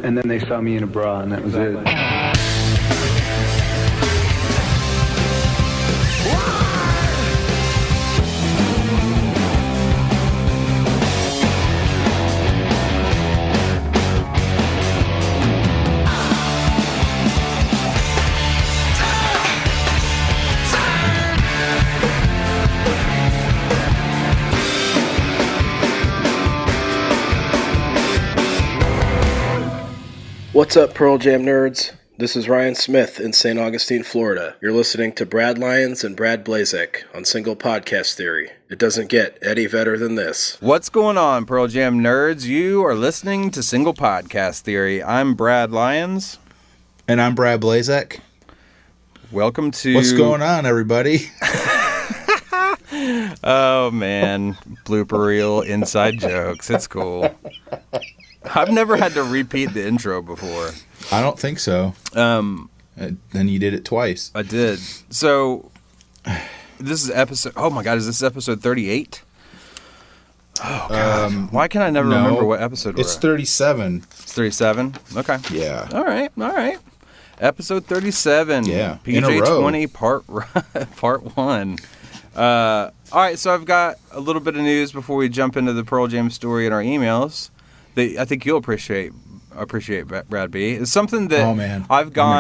and then they saw me in a bra, and that was it. What's up, Pearl Jam nerds? This is Ryan Smith in St. Augustine, Florida. You're listening to Brad Lyons and Brad Blazek on Single Podcast Theory. It doesn't get any better than this. What's going on, Pearl Jam nerds? You are listening to Single Podcast Theory. I'm Brad Lyons. And I'm Brad Blazek. Welcome to... What's going on, everybody? Oh, man. Blooper reel, inside jokes. It's cool. I've never had to repeat the intro before. I don't think so. Then you did it twice. I did. So, this is episode... Oh, my God. Is this episode 38? Oh, God. Why can I never remember what episode we're It's 37. It's 37? Okay. Yeah. All right. Episode 37. Yeah. In a row. PJ20 part 1. All right, so I've got a little bit of news before we jump into the Pearl Jam story in our emails that I think you'll appreciate, Brad B. It's something that I'm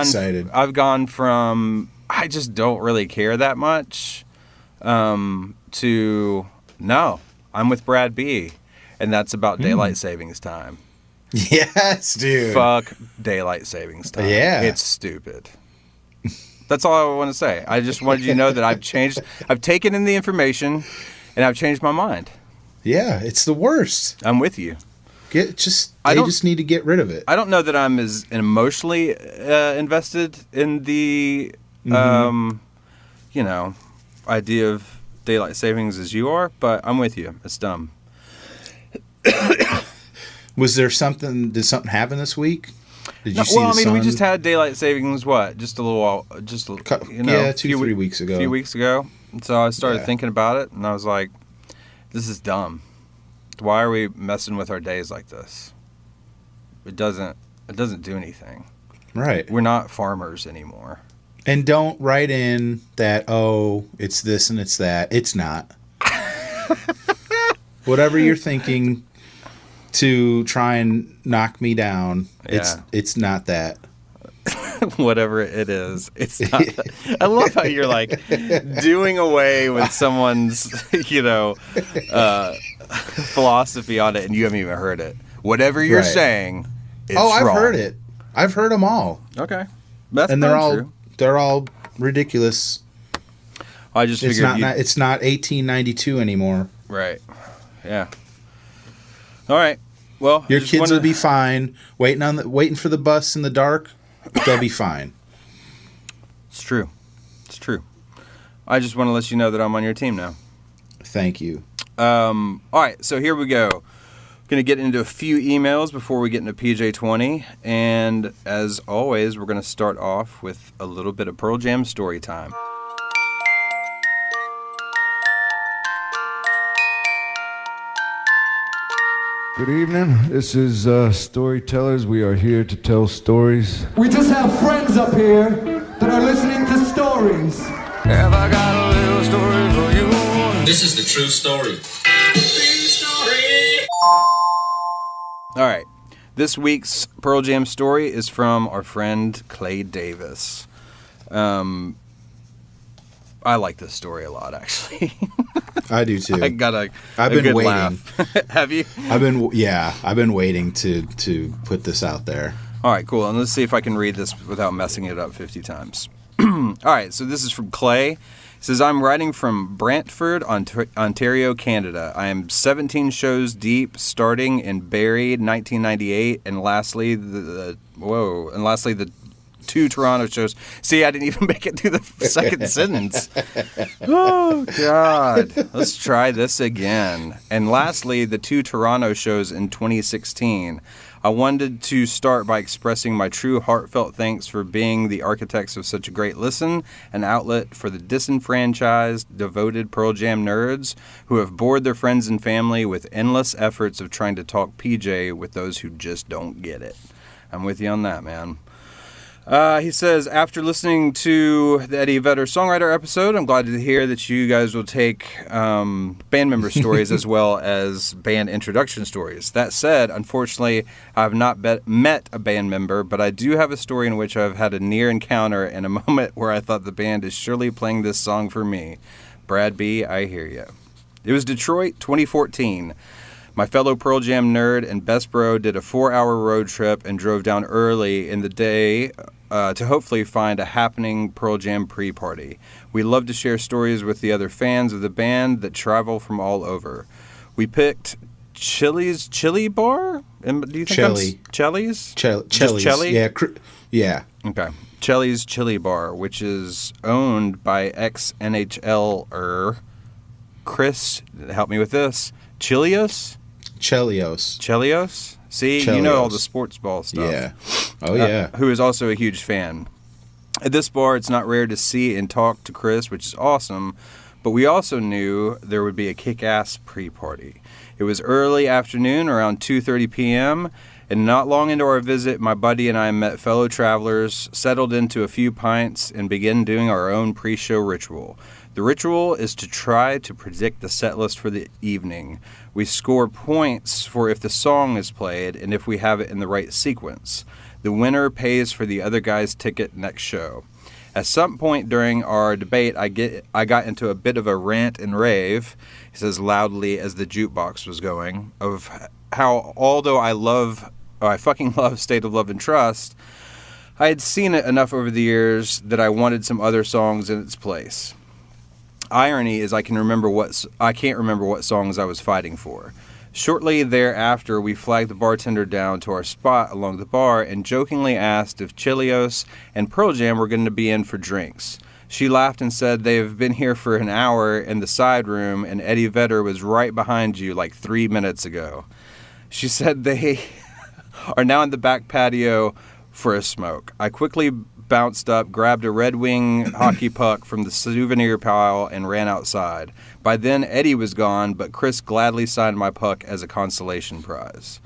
excited. I've gone from I just don't really care that much to no, I'm with Brad B, and that's about daylight savings time. Yes, dude. Fuck daylight savings time. Yeah. It's stupid. That's all I want to say. I just wanted you to know that I've taken in the information, and I've changed my mind. Yeah, it's the worst. I'm with you. They just need to get rid of it. I don't know that I'm as emotionally invested in the, idea of daylight savings as you are, but I'm with you. It's dumb. Was there something? Did something happen this week? Did you see the sun? We just had daylight savings. Just a little while, 2-3 weeks ago. A few weeks ago. So I started thinking about it, and I was like, "This is dumb. Why are we messing with our days like this? It doesn't do anything. Right. We're not farmers anymore." And don't write in that, it's this and it's that. It's not. Whatever you're thinking to try and knock me down, it's not that. Whatever it is, it's not that. I love how you're like doing away with someone's, philosophy on it, and you haven't even heard it. Whatever you're saying, it's I've wrong. heard it. I've heard them all. Okay, that's and true. They're all ridiculous. I just figured it's not 1892 anymore. Right. Yeah. All right. Well, your kids will be fine. Waiting for the bus in the dark. They'll be fine. It's true. I just want to let you know that I'm on your team now. Thank you. All right, so here we go. Going to get into a few emails before we get into PJ20, and as always, we're going to start off with a little bit of Pearl Jam story time. Good evening. This is Storytellers. We are here to tell stories. We just have friends up here that are listening to stories. Have I got a little story for you? This is the true story. True story. All right. This week's Pearl Jam story is from our friend Clay Davis. I like this story a lot, actually. I do too. I've been waiting. Laugh. Have you? I've been waiting to put this out there. All right, cool. And let's see if I can read this without messing it up 50 times. All right, so this is from Clay. It says, I'm writing from Brantford, Ontario, Canada. I am 17 shows deep, starting in Buried, 1998, and lastly the 2 Toronto shows. See, I didn't even make it through the second sentence. Oh, God. Let's try this again. And lastly, the 2 Toronto shows in 2016. I wanted to start by expressing my true heartfelt thanks for being the architects of such a great listen, an outlet for the disenfranchised, devoted Pearl Jam nerds who have bored their friends and family with endless efforts of trying to talk PJ with those who just don't get it. I'm with you on that, man. He says, after listening to the Eddie Vedder songwriter episode, I'm glad to hear that you guys will take band member stories as well as band introduction stories. That said, unfortunately, I have not met a band member, but I do have a story in which I've had a near encounter and a moment where I thought the band is surely playing this song for me. Brad B., I hear you. It was Detroit, 2014. My fellow Pearl Jam nerd and best bro did a 4-hour road trip and drove down early in the day to hopefully find a happening Pearl Jam pre-party. We love to share stories with the other fans of the band that travel from all over. We picked Chili's Chili Bar? Do you think that's Chili's? Chili's. Chili? Yeah. Okay. Chili's Chili Bar, which is owned by ex-NHLer Chris, help me with this, Chelios? Chelios? See, Chelios. You know all the sports ball stuff. Yeah. Oh, yeah. Who is also a huge fan. At this bar, it's not rare to see and talk to Chris, which is awesome, but we also knew there would be a kick-ass pre-party. It was early afternoon, around 2:30 p.m., and not long into our visit, my buddy and I met fellow travelers, settled into a few pints, and began doing our own pre-show ritual. The ritual is to try to predict the set list for the evening. We score points for if the song is played and if we have it in the right sequence. The winner pays for the other guy's ticket next show. At some point during our debate, I got into a bit of a rant and rave, he says loudly as the jukebox was going, of how although I fucking love State of Love and Trust, I had seen it enough over the years that I wanted some other songs in its place. Irony is I can't remember what songs I was fighting for. Shortly thereafter, we flagged the bartender down to our spot along the bar and jokingly asked if Chelios and Pearl Jam were going to be in for drinks. She laughed and said they've been here for an hour in the side room and Eddie Vedder was right behind you like 3 minutes ago. She said they are now in the back patio for a smoke. I quickly bounced up, grabbed a Red Wing hockey puck from the souvenir pile, and ran outside. By then, Eddie was gone, but Chris gladly signed my puck as a consolation prize.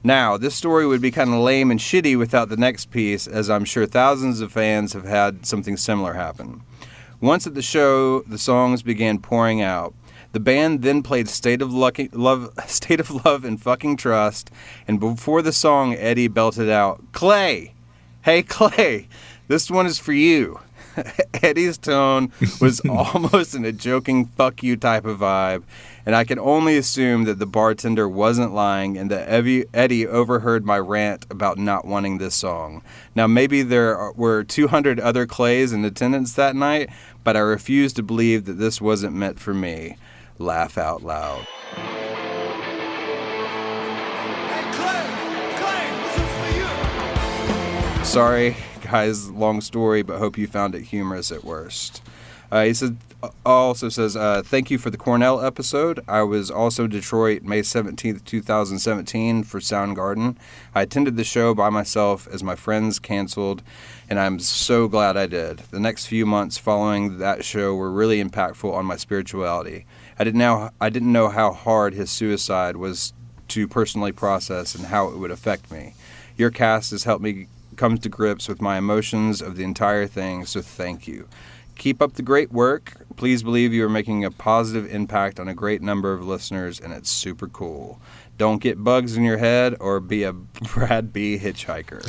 Now, this story would be kind of lame and shitty without the next piece, as I'm sure thousands of fans have had something similar happen. Once at the show, the songs began pouring out. The band then played State of Love and Fucking Trust, and before the song, Eddie belted out, "Clay! Hey, Clay! This one is for you." Eddie's tone was almost in a joking fuck you type of vibe, and I can only assume that the bartender wasn't lying and that Eddie overheard my rant about not wanting this song. Now, maybe there were 200 other Clays in attendance that night, but I refuse to believe that this wasn't meant for me. Laugh out loud. Hey, Clay, this is for you. Sorry, guys, long story, but hope you found it humorous at worst. He also says, thank you for the Cornell episode. I was also in Detroit May 17th, 2017 for Soundgarden. I attended the show by myself as my friends canceled, and I'm so glad I did. The next few months following that show were really impactful on my spirituality. I didn't know how hard his suicide was to personally process and how it would affect me. Your cast has helped me come to grips with my emotions of the entire thing, so thank you. Keep up the great work. Please believe you are making a positive impact on a great number of listeners, and it's super cool. Don't get bugs in your head or be a Brad B. hitchhiker.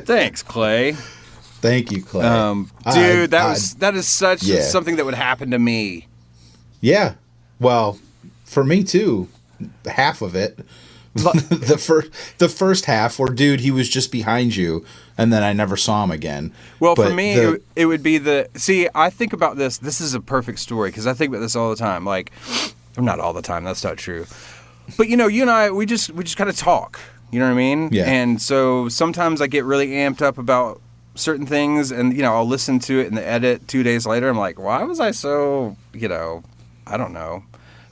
Thanks, Clay. Thank you, Clay. Dude, that is such something that would happen to me. Yeah. Well, for me too. Half of it. the first half where, dude, he was just behind you, and then I never saw him again. Well, but for me, it would be see, I think about this. This is a perfect story because I think about this all the time. Like, not all the time. That's not true. But, you and I, we just kind of talk. You know what I mean? Yeah. And so sometimes I get really amped up about certain things, and, I'll listen to it in the edit 2 days later. I'm like, why was I so, I don't know.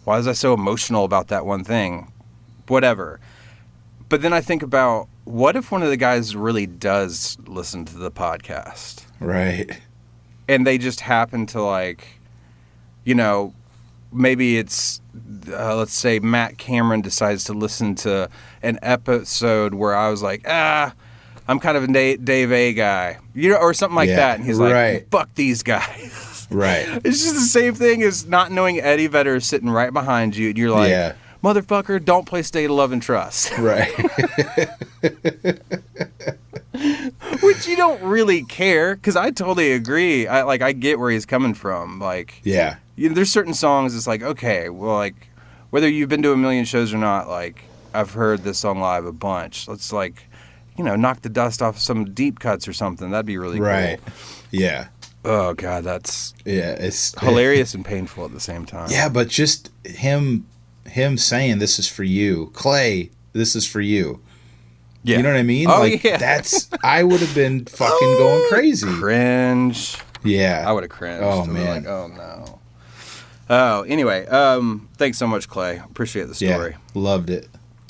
Why was I so emotional about that one thing? Whatever. But then I think about, what if one of the guys really does listen to the podcast? Right. And they just happen to maybe it's, let's say Matt Cameron decides to listen to an episode where I was like, I'm kind of a Dave A guy, or something like that. And he's like, fuck these guys. Right. It's just the same thing as not knowing Eddie Vedder is sitting right behind you. And you're like, motherfucker, don't play State of Love and Trust. Right. Which you don't really care, because I totally agree. I get where he's coming from. Like, yeah. There's certain songs it's like, okay, well, like, whether you've been to a million shows or not, like, I've heard this song live a bunch. Let's, like, knock the dust off some deep cuts or something. That'd be really cool. Yeah. Oh, God, that's it's hilarious and painful at the same time. Yeah, but just him saying, this is for you. Clay, this is for you. Yeah. You know what I mean? Oh, I would have been fucking going crazy. Cringe. Yeah. I would have cringed. Oh, man. Like, oh, no. Oh, anyway, thanks so much, Clay. Appreciate the story. Yeah, loved it.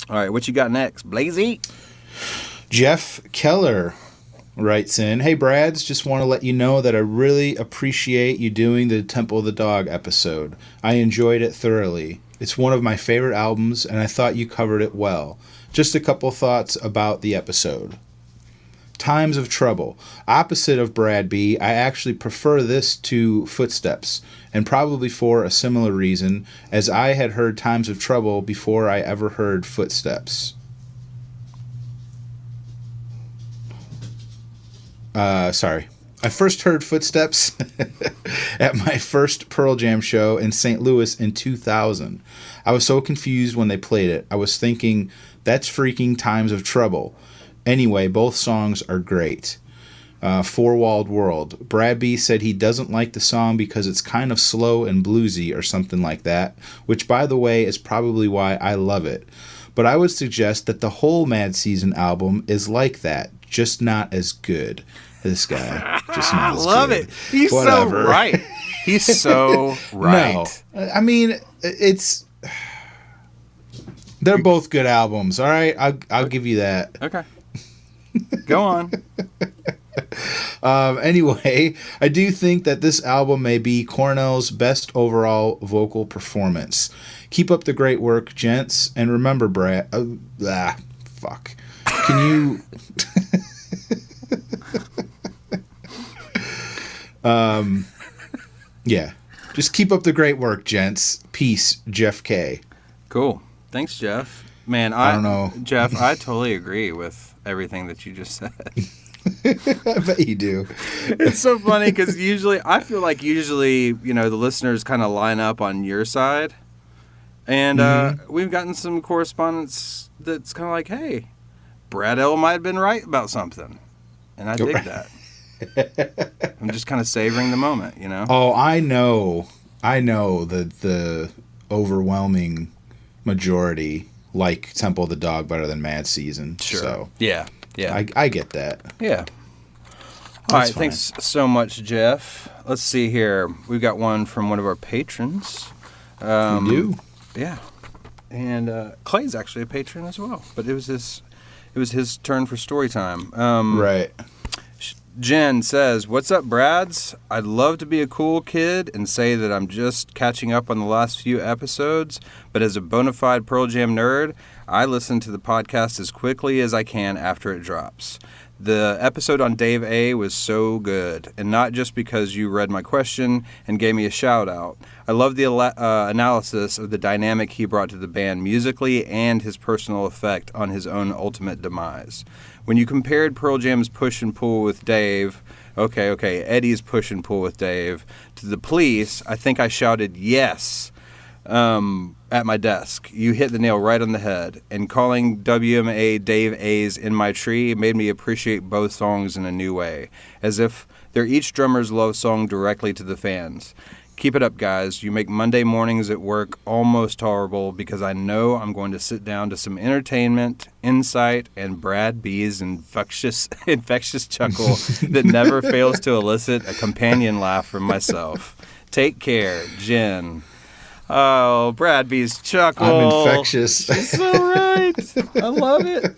All right, what you got next? Blazy? Jeff Keller writes in, hey, Brads, just want to let you know that I really appreciate you doing the Temple of the Dog episode. I enjoyed it thoroughly. It's one of my favorite albums, and I thought you covered it well. Just a couple thoughts about the episode. Times of Trouble. Opposite of Brad B, I actually prefer this to Footsteps, and probably for a similar reason, as I had heard Times of Trouble before I ever heard Footsteps. Sorry. I first heard Footsteps at my first Pearl Jam show in St. Louis in 2000. I was so confused when they played it. I was thinking, that's freaking Times of Trouble. Anyway, both songs are great. Four Walled World. Brad B said he doesn't like the song because it's kind of slow and bluesy or something like that, which, by the way, is probably why I love it. But I would suggest that the whole Mad Season album is like that, just not as good. This guy, just not as good. I love it. He's Whatever. So right. He's so right. No, I mean, they're both good albums. All right, I'll give you that. Okay. Go on. Anyway, I do think that this album may be Cornell's best overall vocal performance. Keep up the great work, gents, and remember, Brad. Fuck. Can you? Yeah. Just keep up the great work, gents. Peace, Jeff K. Cool. Thanks, Jeff. Man, I don't know. Jeff, I totally agree with everything that you just said. I bet you do. It's so funny because I feel like the listeners kind of line up on your side. And we've gotten some correspondence that's kind of like, hey, Brad L. might have been right about something. And I dig that. I'm just kind of savoring the moment, Oh, I know the overwhelming majority like Temple of the Dog better than Mad Season. Sure. So yeah. I get that. Yeah. All right, thanks so much, Jeff. Let's see here. We've got one from one of our patrons. We do. Yeah. And Clay's actually a patron as well, but it was his turn for story time. Right. Jen says, "What's up, Brads? I'd love to be a cool kid and say that I'm just catching up on the last few episodes, but as a bona fide Pearl Jam nerd, I listen to the podcast as quickly as I can after it drops. The episode on Dave A was so good, and not just because you read my question and gave me a shout out. I love the analysis of the dynamic he brought to the band musically and his personal effect on his own ultimate demise. When you compared Pearl Jam's push and pull with Dave, Eddie's push and pull with Dave, to the Police, I think I shouted yes at my desk. You hit the nail right on the head. And calling WMA Dave A's In My Tree made me appreciate both songs in a new way, as if they're each drummer's love song directly to the fans. Keep it up, guys. You make Monday mornings at work almost tolerable because I know I'm going to sit down to some entertainment, insight, and Brad B's infectious chuckle that never fails to elicit a companion laugh from myself. Take care, Jen." Oh, Brad B's chuckle. I'm infectious. She's so right. I love it.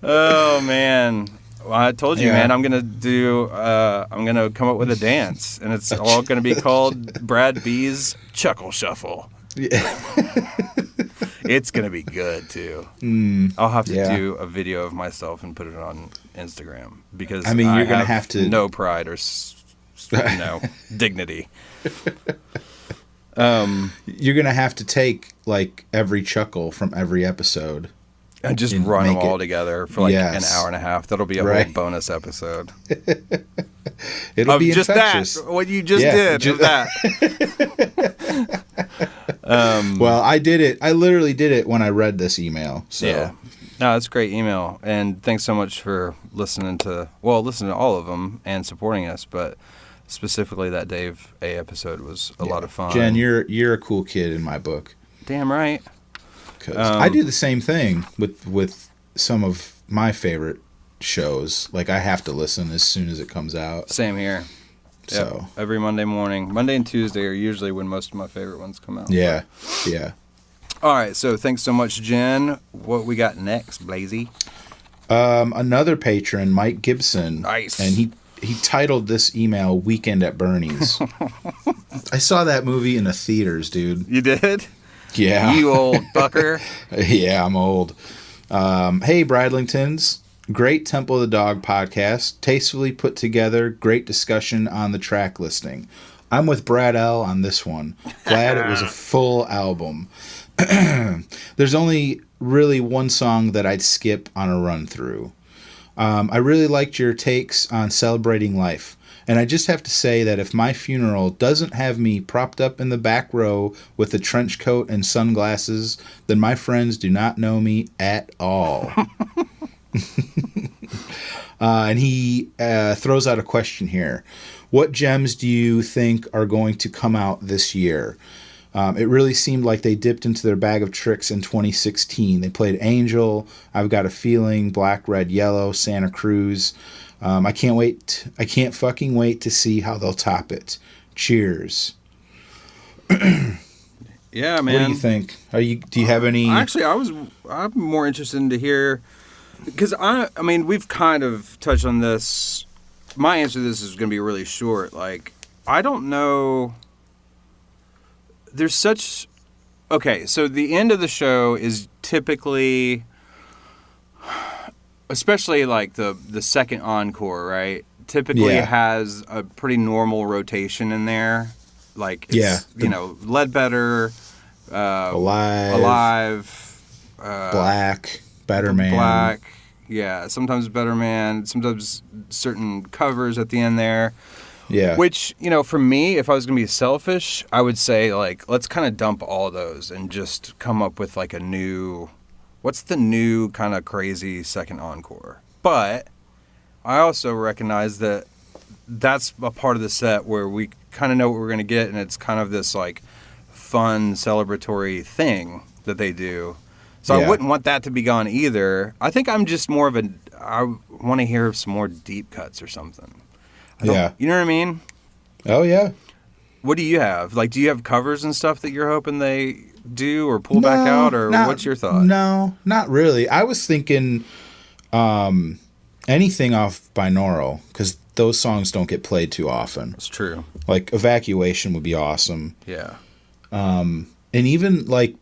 Oh, man. Well, I told you, Yeah. man. I'm gonna come up with a dance, and it's all gonna be called Brad B's Chuckle Shuffle. Yeah. It's gonna be good too. I'll have to do a video of myself and put it on Instagram because I mean, you're gonna have to no pride or dignity. You're gonna have to take like every chuckle from every episode and just and run them make all it- together for like an Yes. hour and a half. That'll be a Right. whole bonus episode. It'll Of be just infectious. that, what you just Yeah, did, of that. Well, I did it. I literally did it when I read this email. So Yeah. No, that's a great email. And thanks so much for listening to all of them and supporting us. But specifically that Dave A episode was a lot of fun. Jen, you're a cool kid in my book. Damn right. 'Cause I do the same thing with some of my favorite shows. Like I have to listen as soon as it comes out. Same here. So Yep. Every Monday morning. Monday and Tuesday are usually when most of my favorite ones come out. yeah. All right. So thanks so much, Jen. What we got next, Blazy? Another patron, Mike Gibson. Nice. And he titled this email "Weekend at Bernie's." I saw that movie in the theaters, dude. You did? Yeah. You old bucker. Yeah, I'm old. Hey, Bradlingtons. Great Temple of the Dog podcast. Tastefully put together. Great discussion on the track listing. I'm with Brad L. on this one. Glad it was a full album. There's only really one song that I'd skip on a run through. I really liked your takes on celebrating life. And I just have to say that if my funeral doesn't have me propped up in the back row with a trench coat and sunglasses, then my friends do not know me at all. And he throws out a question here. What gems do you think are going to come out this year? It really seemed like they dipped into their bag of tricks in 2016. They played Angel, I've Got a Feeling, Black, Red, Yellow, Santa Cruz. I can't fucking wait to see how they'll top it. Cheers. Yeah, man. What do you think? Do you have any? Actually, I'm more interested in to hear because I mean we've kind of touched on this. My answer to this is going to be really short. Like I don't know. There's such okay. So the end of the show is typically, especially like the second encore, right? Typically has a pretty normal rotation in there. Like it's, Ledbetter, Alive, Black, Better Man. Black, yeah. Sometimes Better Man. Sometimes certain covers at the end there. Yeah. Which, for me, if I was going to be selfish, I would say, like, let's kind of dump all those and just come up with, like, what's the new kind of crazy second encore? But I also recognize that that's a part of the set where we kind of know what we're going to get, and it's kind of this, like, fun, celebratory thing that they do. So I wouldn't want that to be gone either. I think I'm just more of I want to hear some more deep cuts or something. Yeah. You know what I mean? Oh, yeah. What do you have? Like, do you have covers and stuff that you're hoping they do or pull back out? Or what's your thought? No, not really. I was thinking anything off binaural, because those songs don't get played too often. That's true. Like, Evacuation would be awesome. Yeah. And even, like,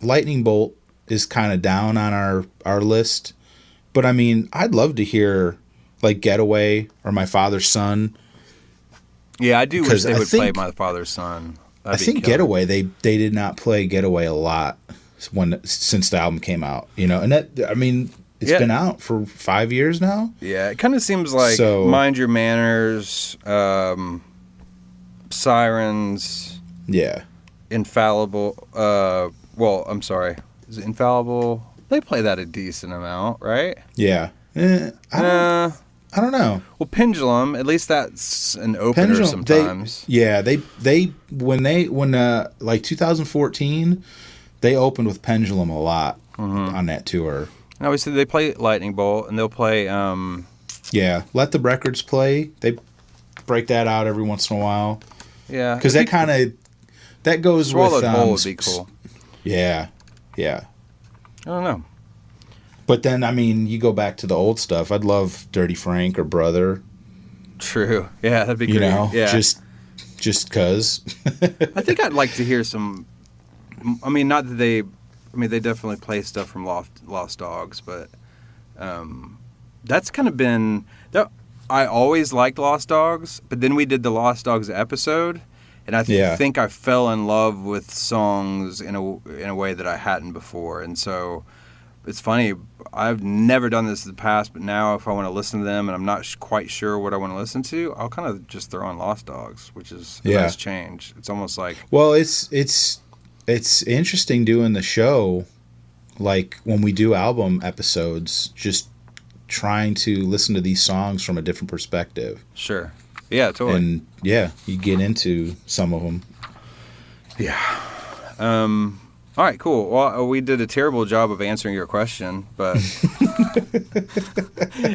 Lightning Bolt is kind of down on our list. But, I mean, I'd love to hear, like, Getaway or My Father's Son. Yeah, I do wish they would play think- My Father's Son. I think Getaway, they did not play Getaway a lot since the album came out. And that, I mean, it's been out for 5 years now. Yeah, it kind of seems like Mind Your Manners, Sirens, Yeah. Infallible. I'm sorry. Is it Infallible? They play that a decent amount, right? Yeah. I don't know. Well, Pendulum, at least that's an opener sometimes. When like 2014, they opened with Pendulum a lot on that tour. And obviously they play Lightning Bolt, and they'll play. Yeah, Let the Records Play. They break that out every once in a while. Yeah, because that goes Swallowed with Whole would be cool. Yeah. I don't know. But then, I mean, you go back to the old stuff. I'd love Dirty Frank or Brother. True. Yeah, that'd be great. You know, yeah. just cause. I think I'd like to hear some. I mean, not that they. I mean, they definitely play stuff from Lost Dogs, but that's kind of been. I always liked Lost Dogs, but then we did the Lost Dogs episode, and I think I fell in love with songs in a way that I hadn't before, and so it's funny. I've never done this in the past, but now if I want to listen to them and I'm not quite sure what I want to listen to, I'll kind of just throw on Lost Dogs, which is a nice change. It's almost like It's interesting doing the show, like when we do album episodes, just trying to listen to these songs from a different perspective. Sure. Yeah, totally. And yeah, you get into some of them. Yeah. All right, cool. Well, we did a terrible job of answering your question, but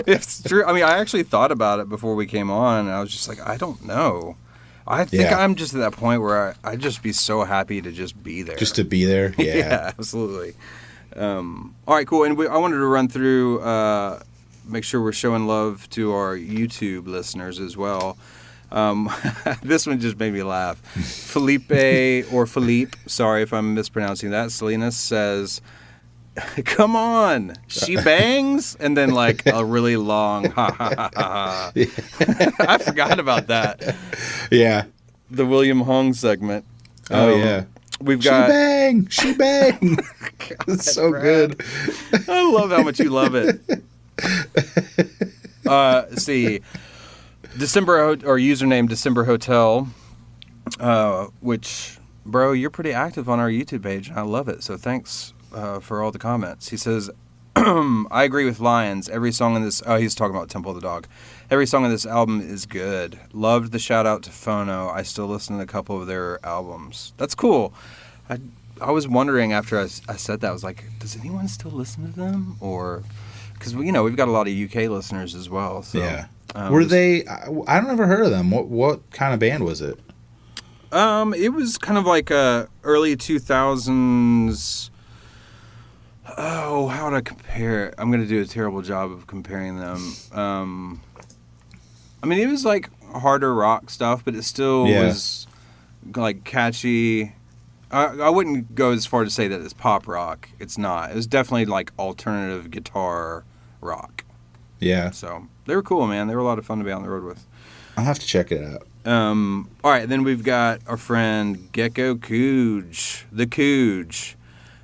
it's true. I mean, I actually thought about it before we came on, and I was just like, I don't know. I think I'm just at that point where I'd just be so happy to just be there. Just to be there? Yeah. Yeah, absolutely. All right, cool. And I wanted to run through, make sure we're showing love to our YouTube listeners as well. This one just made me laugh. Philippe, sorry if I'm mispronouncing that. Salinas says, "Come on, she bangs," and then like a really long ha ha ha ha. I forgot about that. Yeah, the William Hung segment. Oh yeah, we've got she bang. It's so Brad. good. I love how much you love it. Let's see. Username December Hotel, which, bro, you're pretty active on our YouTube page, and I love it. So thanks for all the comments. He says, I agree with Lions. Every song in this... Oh, he's talking about Temple of the Dog. Every song in this album is good. Loved the shout-out to Phono. I still listen to a couple of their albums. That's cool. I was wondering after I said that, I was like, does anyone still listen to them? Or... Because, we've got a lot of UK listeners as well. So. Yeah. Were they? I don't ever heard of them. What kind of band was it? It was kind of like early 2000s. Oh, how would I compare it? I'm going to do a terrible job of comparing them. I mean, it was like harder rock stuff, but it still was like catchy. I wouldn't go as far to say that it's pop rock. It's not. It was definitely like alternative guitar rock. Yeah. So they were cool, man. They were a lot of fun to be on the road with. I'll have to check it out. All right, then we've got our friend Gecko Cooge, the Cooge.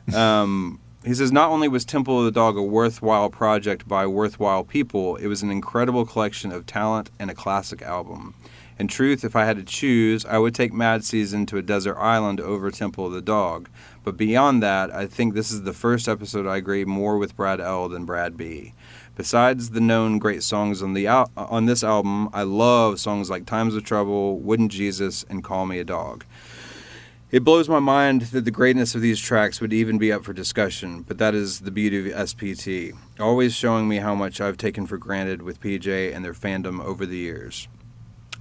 He says, not only was Temple of the Dog a worthwhile project by worthwhile people, it was an incredible collection of talent and a classic album. In truth, if I had to choose, I would take Mad Season to a Desert Island over Temple of the Dog. But beyond that, I think this is the first episode I agree more with Brad L. than Brad B. Besides the known great songs on this album, I love songs like Times of Trouble, Wooden Jesus, and Call Me a Dog. It blows my mind that the greatness of these tracks would even be up for discussion, but that is the beauty of SPT, always showing me how much I've taken for granted with PJ and their fandom over the years.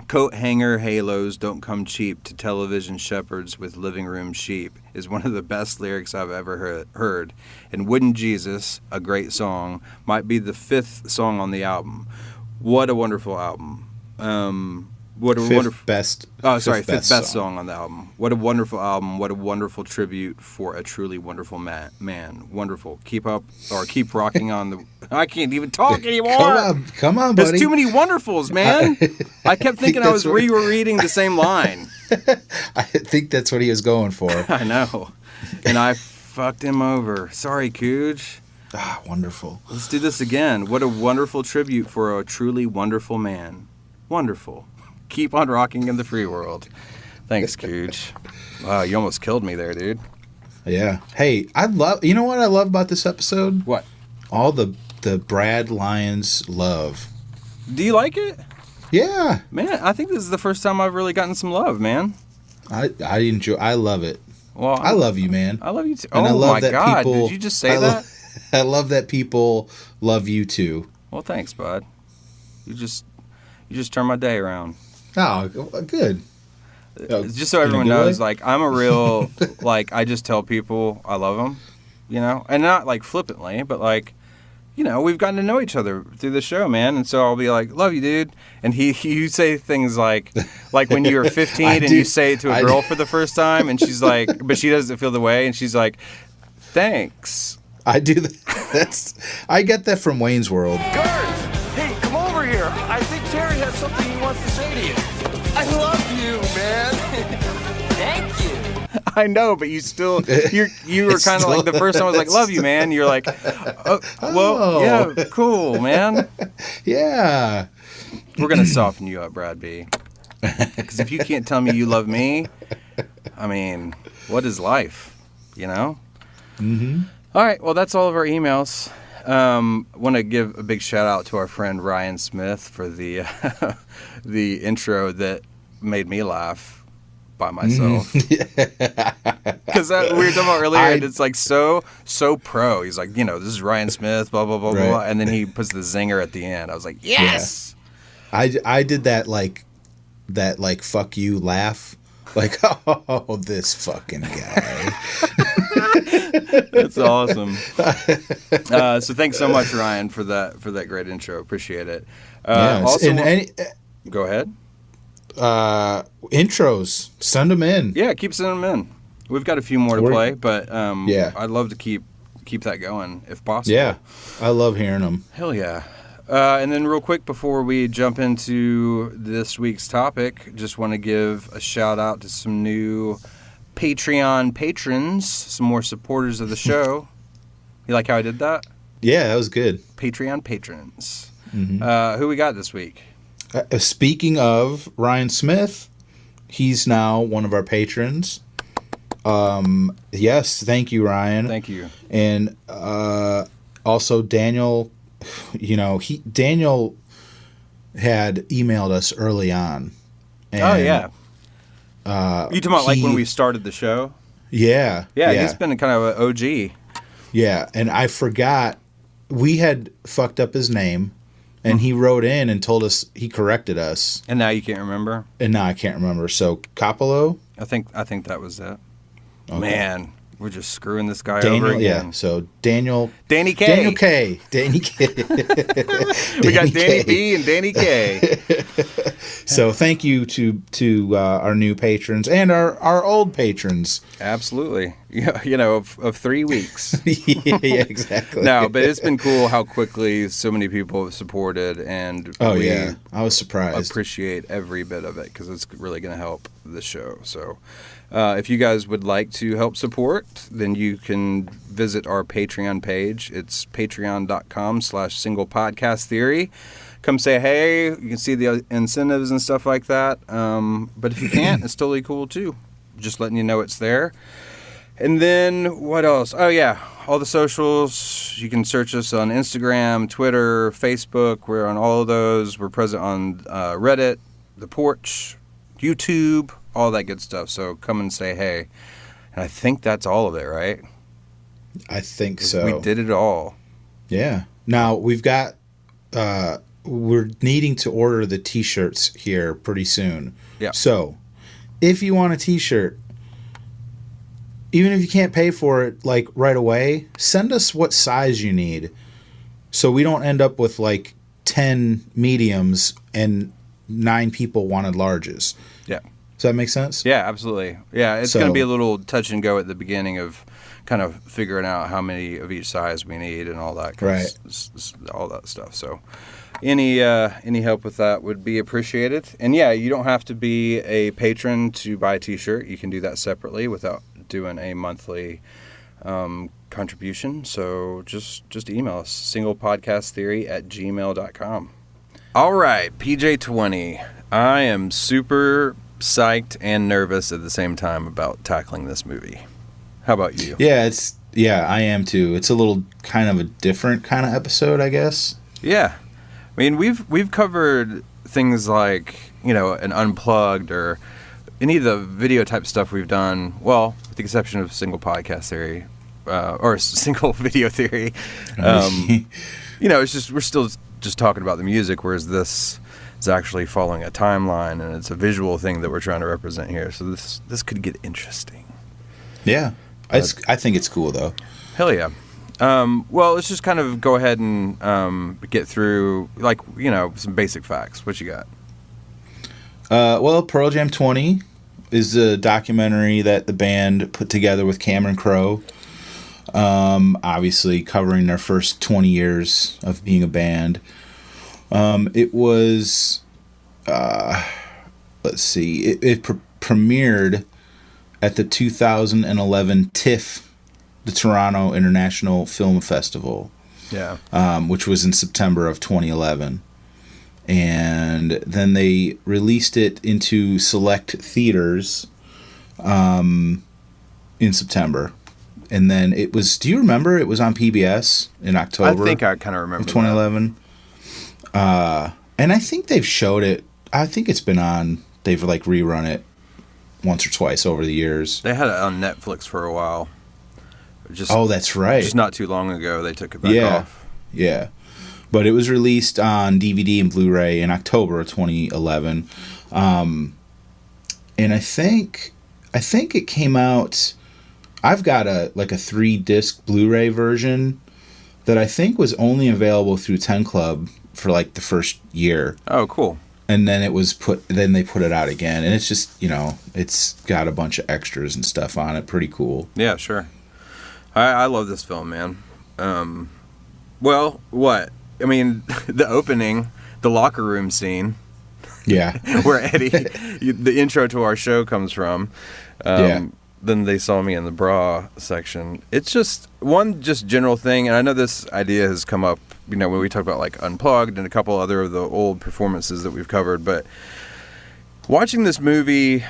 Coat hanger halos don't come cheap to television shepherds with living room sheep is one of the best lyrics I've ever heard. And Wooden Jesus, a great song, might be the fifth song on the album. What a wonderful album. Fifth best song on the album. What a wonderful album. What a wonderful tribute for a truly wonderful man. Wonderful. Keep rocking on the... I can't even talk anymore. Come on, buddy. There's too many wonderfuls, man. I kept thinking I was rereading the same line. I think that's what he was going for. I know. And I fucked him over. Sorry, Cooge. Ah, wonderful. Let's do this again. What a wonderful tribute for a truly wonderful man. Wonderful. Keep on rocking in the free world. Thanks, Cooge. Wow, you almost killed me there, dude. Yeah. Hey, you know what I love about this episode? What? All the Brad Lyons love. Do you like it? Yeah. Man, I think this is the first time I've really gotten some love, man. I love it. Well, I love you, man. I love you too. And oh my God, did you just say that? I love that people love you too. Well, thanks, bud. You just turned my day around. Oh, good. Just so everyone knows, like, I'm a real, like, I just tell people I love them, and not, like, flippantly, but, like, we've gotten to know each other through the show, man. And so I'll be like, love you, dude. And you say things like when you were 15 and you say it to a girl for the first time and she's like, but she doesn't feel the way. And she's like, thanks. I do that. I get that from Wayne's World. Guards! Hey, come over here. I think Terry has something he wants to say to you. I love you, man. Thank you. I know, but you still, you were kind of like, the first time I was like, love you, man. You're like, well, yeah, cool, man. Yeah. We're going to soften you up, Brad B. Because if you can't tell me you love me, I mean, what is life, Mm-hmm. All right, well, that's all of our emails. Want to give a big shout out to our friend Ryan Smith for the the intro that made me laugh by myself. Because we were talking about earlier, and it's like so pro. He's like, this is Ryan Smith, blah blah blah right. blah, and then he puts the zinger at the end. I was like, yes. Yeah. I did that like fuck you laugh, like oh this fucking guy. That's awesome. So thanks so much, Ryan, for that great intro. Appreciate it. Also, go ahead. Intros, send them in. Yeah, keep sending them in. We've got a few more to play, but I'd love to keep that going if possible. Yeah, I love hearing them. Hell yeah. And then real quick before we jump into this week's topic, just want to give a shout out to some new Patreon patrons, some more supporters of the show. You like how I did that? Yeah, that was good. Patreon patrons. Mm-hmm. Who we got this week? Speaking of Ryan Smith, he's now one of our patrons. Yes, thank you, Ryan. Thank you. And also Daniel, Daniel had emailed us early on. And, oh, yeah. You talking about like when we started the show? Yeah. Yeah, he's been kind of an OG. Yeah, and I forgot. We had fucked up his name, and he wrote in and told us, he corrected us. And now you can't remember? And now I can't remember. So, Capolo? I think that was it. Okay. Man, we're just screwing this guy Daniel, over again. Yeah, so Danny K. Danny K. We got Danny B and Danny K. So thank you to our new patrons and our old patrons. Absolutely. Of 3 weeks. Yeah, exactly. No, but it's been cool how quickly so many people have supported, and I was surprised. Appreciate every bit of it because it's really going to help the show. So if you guys would like to help support, then you can visit our Patreon page. It's patreon.com/singlepodcasttheory. Come say hey. You can see the incentives and stuff like that. But if you can't, it's totally cool too. Just letting you know it's there. And then what else? Oh yeah, all the socials. You can search us on Instagram, Twitter, Facebook. We're on all of those. We're present on Reddit, The Porch, YouTube, all that good stuff. So come and say hey. And I think that's all of it, right? I think so. We did it all. Yeah. Now we've got. We're needing to order the T-shirts here pretty soon. Yeah. So, if you want a T-shirt, even if you can't pay for it like right away, send us what size you need, so we don't end up with like 10 mediums and 9 people wanted larges. Yeah. Does that make sense? Yeah, absolutely. Yeah, it's going to be a little touch and go at the beginning of kind of figuring out how many of each size we need and all that. Right. All that stuff. So any help with that would be appreciated. And yeah, you don't have to be a patron to buy a T-shirt. You can do that separately without doing a monthly contribution. So just email us, singlepodcasttheory@gmail.com. All right, PJ20. I am super psyched and nervous at the same time about tackling this movie. How about you? Yeah, I am too. It's a little kind of a different kind of episode, I guess. Yeah. I mean, we've covered things like, an Unplugged or any of the video type stuff we've done, well, with the exception of Single Podcast Theory, or Single Video Theory. It's just, we're still just talking about the music, whereas this is actually following a timeline, and it's a visual thing that we're trying to represent here. So this could get interesting. Yeah. I think it's cool, though. Hell yeah. Well, let's just kind of go ahead and get through, like, some basic facts. What you got? Well, Pearl Jam 20 is a documentary that the band put together with Cameron Crowe. Obviously covering their first 20 years of being a band. It was, let's see, it premiered at the 2011 TIFF, the Toronto International Film Festival. Yeah. Which was in September of 2011. And then they released it into select theaters in September. And then it was, do you remember it was on PBS in October? I think I kind of remember 2011. And I think they've showed it. I think it's been on, they've like rerun it once or twice over the years. They had it on Netflix for a while. Oh, that's right. Just not too long ago, they took it back off. Yeah. But it was released on DVD and Blu-ray in October of 2011. And I think it came out, I've got a 3-disc Blu-ray version that I think was only available through 10 Club for like the first year. Oh, cool. And then then they put it out again, and it's just, it's got a bunch of extras and stuff on it. Pretty cool. Yeah, sure. I love this film, man. Well, what? I mean, the opening, the locker room scene. Yeah. Where Eddie, the intro to our show comes from. Then they saw me in the bra section. It's just one general thing, and I know this idea has come up, when we talk about like Unplugged and a couple other of the old performances that we've covered. But watching this movie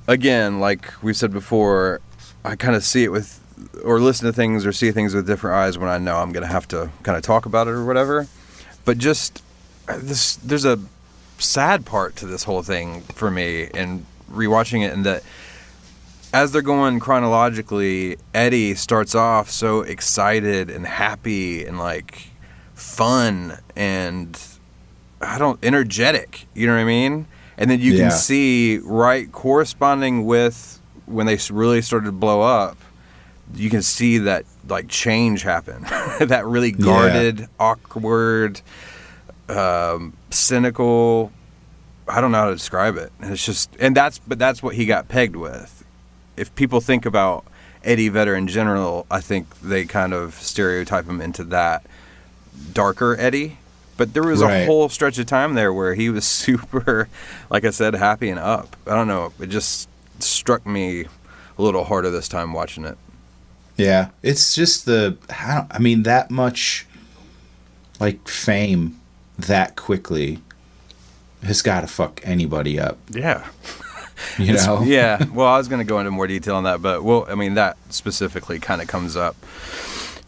again, like we've said before, I kind of see it with, or listen to things or see things with different eyes when I know I'm going to have to kind of talk about it or whatever. But just there's a sad part to this whole thing for me, and rewatching it, and that as they're going chronologically, Eddie starts off so excited and happy and like fun and energetic, you know what I mean? And then you can see right corresponding with when they really started to blow up, you can see that like change happen. That really guarded, awkward, cynical, I don't know how to describe it. And it's just, but that's what he got pegged with. If people think about Eddie Vedder in general, I think they kind of stereotype him into that darker Eddie. But there was a whole stretch of time there where he was super, like I said, happy and up. I don't know. It just struck me a little harder this time watching it. Yeah. It's just that much like fame that quickly has got to fuck anybody up. Yeah. You know? Yeah. Well, I was going to go into more detail on that, but that specifically kind of comes up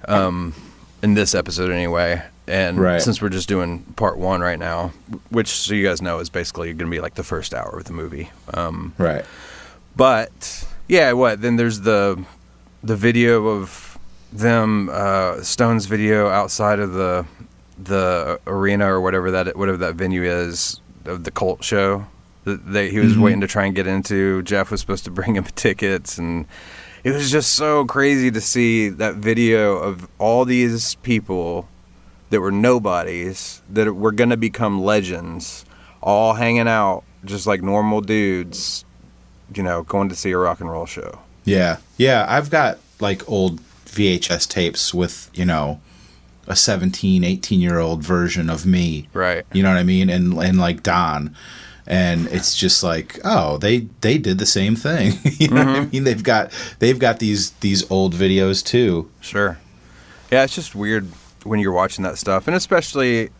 in this episode anyway. And since we're just doing part 1 right now, which, so you guys know, is basically going to be like the first hour of the movie. Right. But yeah, then there's the video of them, Stone's video outside of the arena or whatever that venue is of the Cult show. He was waiting to try and get into. Jeff was supposed to bring him tickets, and it was just so crazy to see that video of all these people that were nobodies that were going to become legends, all hanging out just like normal dudes, going to see a rock and roll show. Yeah. Yeah, I've got like old VHS tapes with, a 17, 18-year-old version of me. Right. You know what I mean? And like Don. And it's just like, oh, they did the same thing. You know what I mean? They've got these old videos too. Sure. Yeah, it's just weird when you're watching that stuff, and especially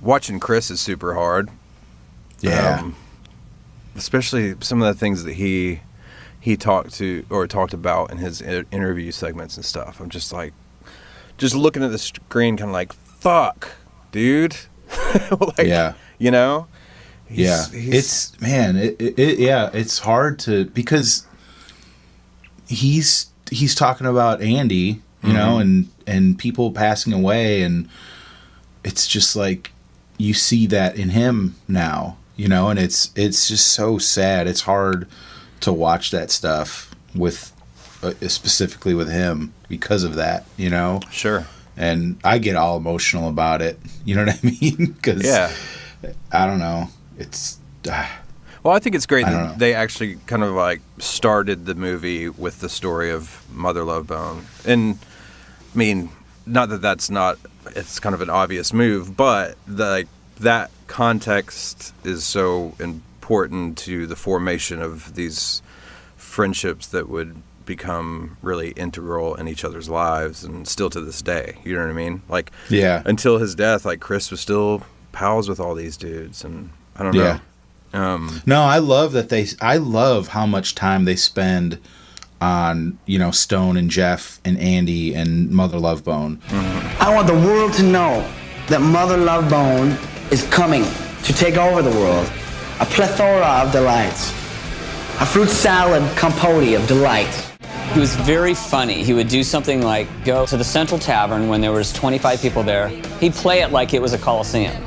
watching Chris is super hard. Yeah. Especially some of the things that he talked about in his interview segments and stuff. I'm just like, looking at the screen, kind of like, fuck, dude. Like, it's hard to, because he's talking about Andy, you know, and people passing away, and it's just like you see that in him now, and it's just so sad. It's hard to watch that stuff with specifically with him because of that, you know? Sure. And I get all emotional about it. You know what I mean? Because, I don't know. It's... Well, I think it's great I don't that know. they actually kind of like started the movie with the story of Mother Love Bone. And, I mean, not that that's not... It's kind of an obvious move, but that context is so important to the formation of these friendships that would become really integral in each other's lives, and still to this day. You know what I mean? Like, until his death, like Chris was still pals with all these dudes, and I don't know. No, I love that I love how much time they spend on, you know, Stone and Jeff and Andy and Mother Love Bone. I want the world to know that Mother Love Bone is coming to take over the world. A plethora of delights. A fruit salad compote of delight. He was very funny. He would do something like go to the Central Tavern when there was 25 people there. He'd play it like it was a coliseum.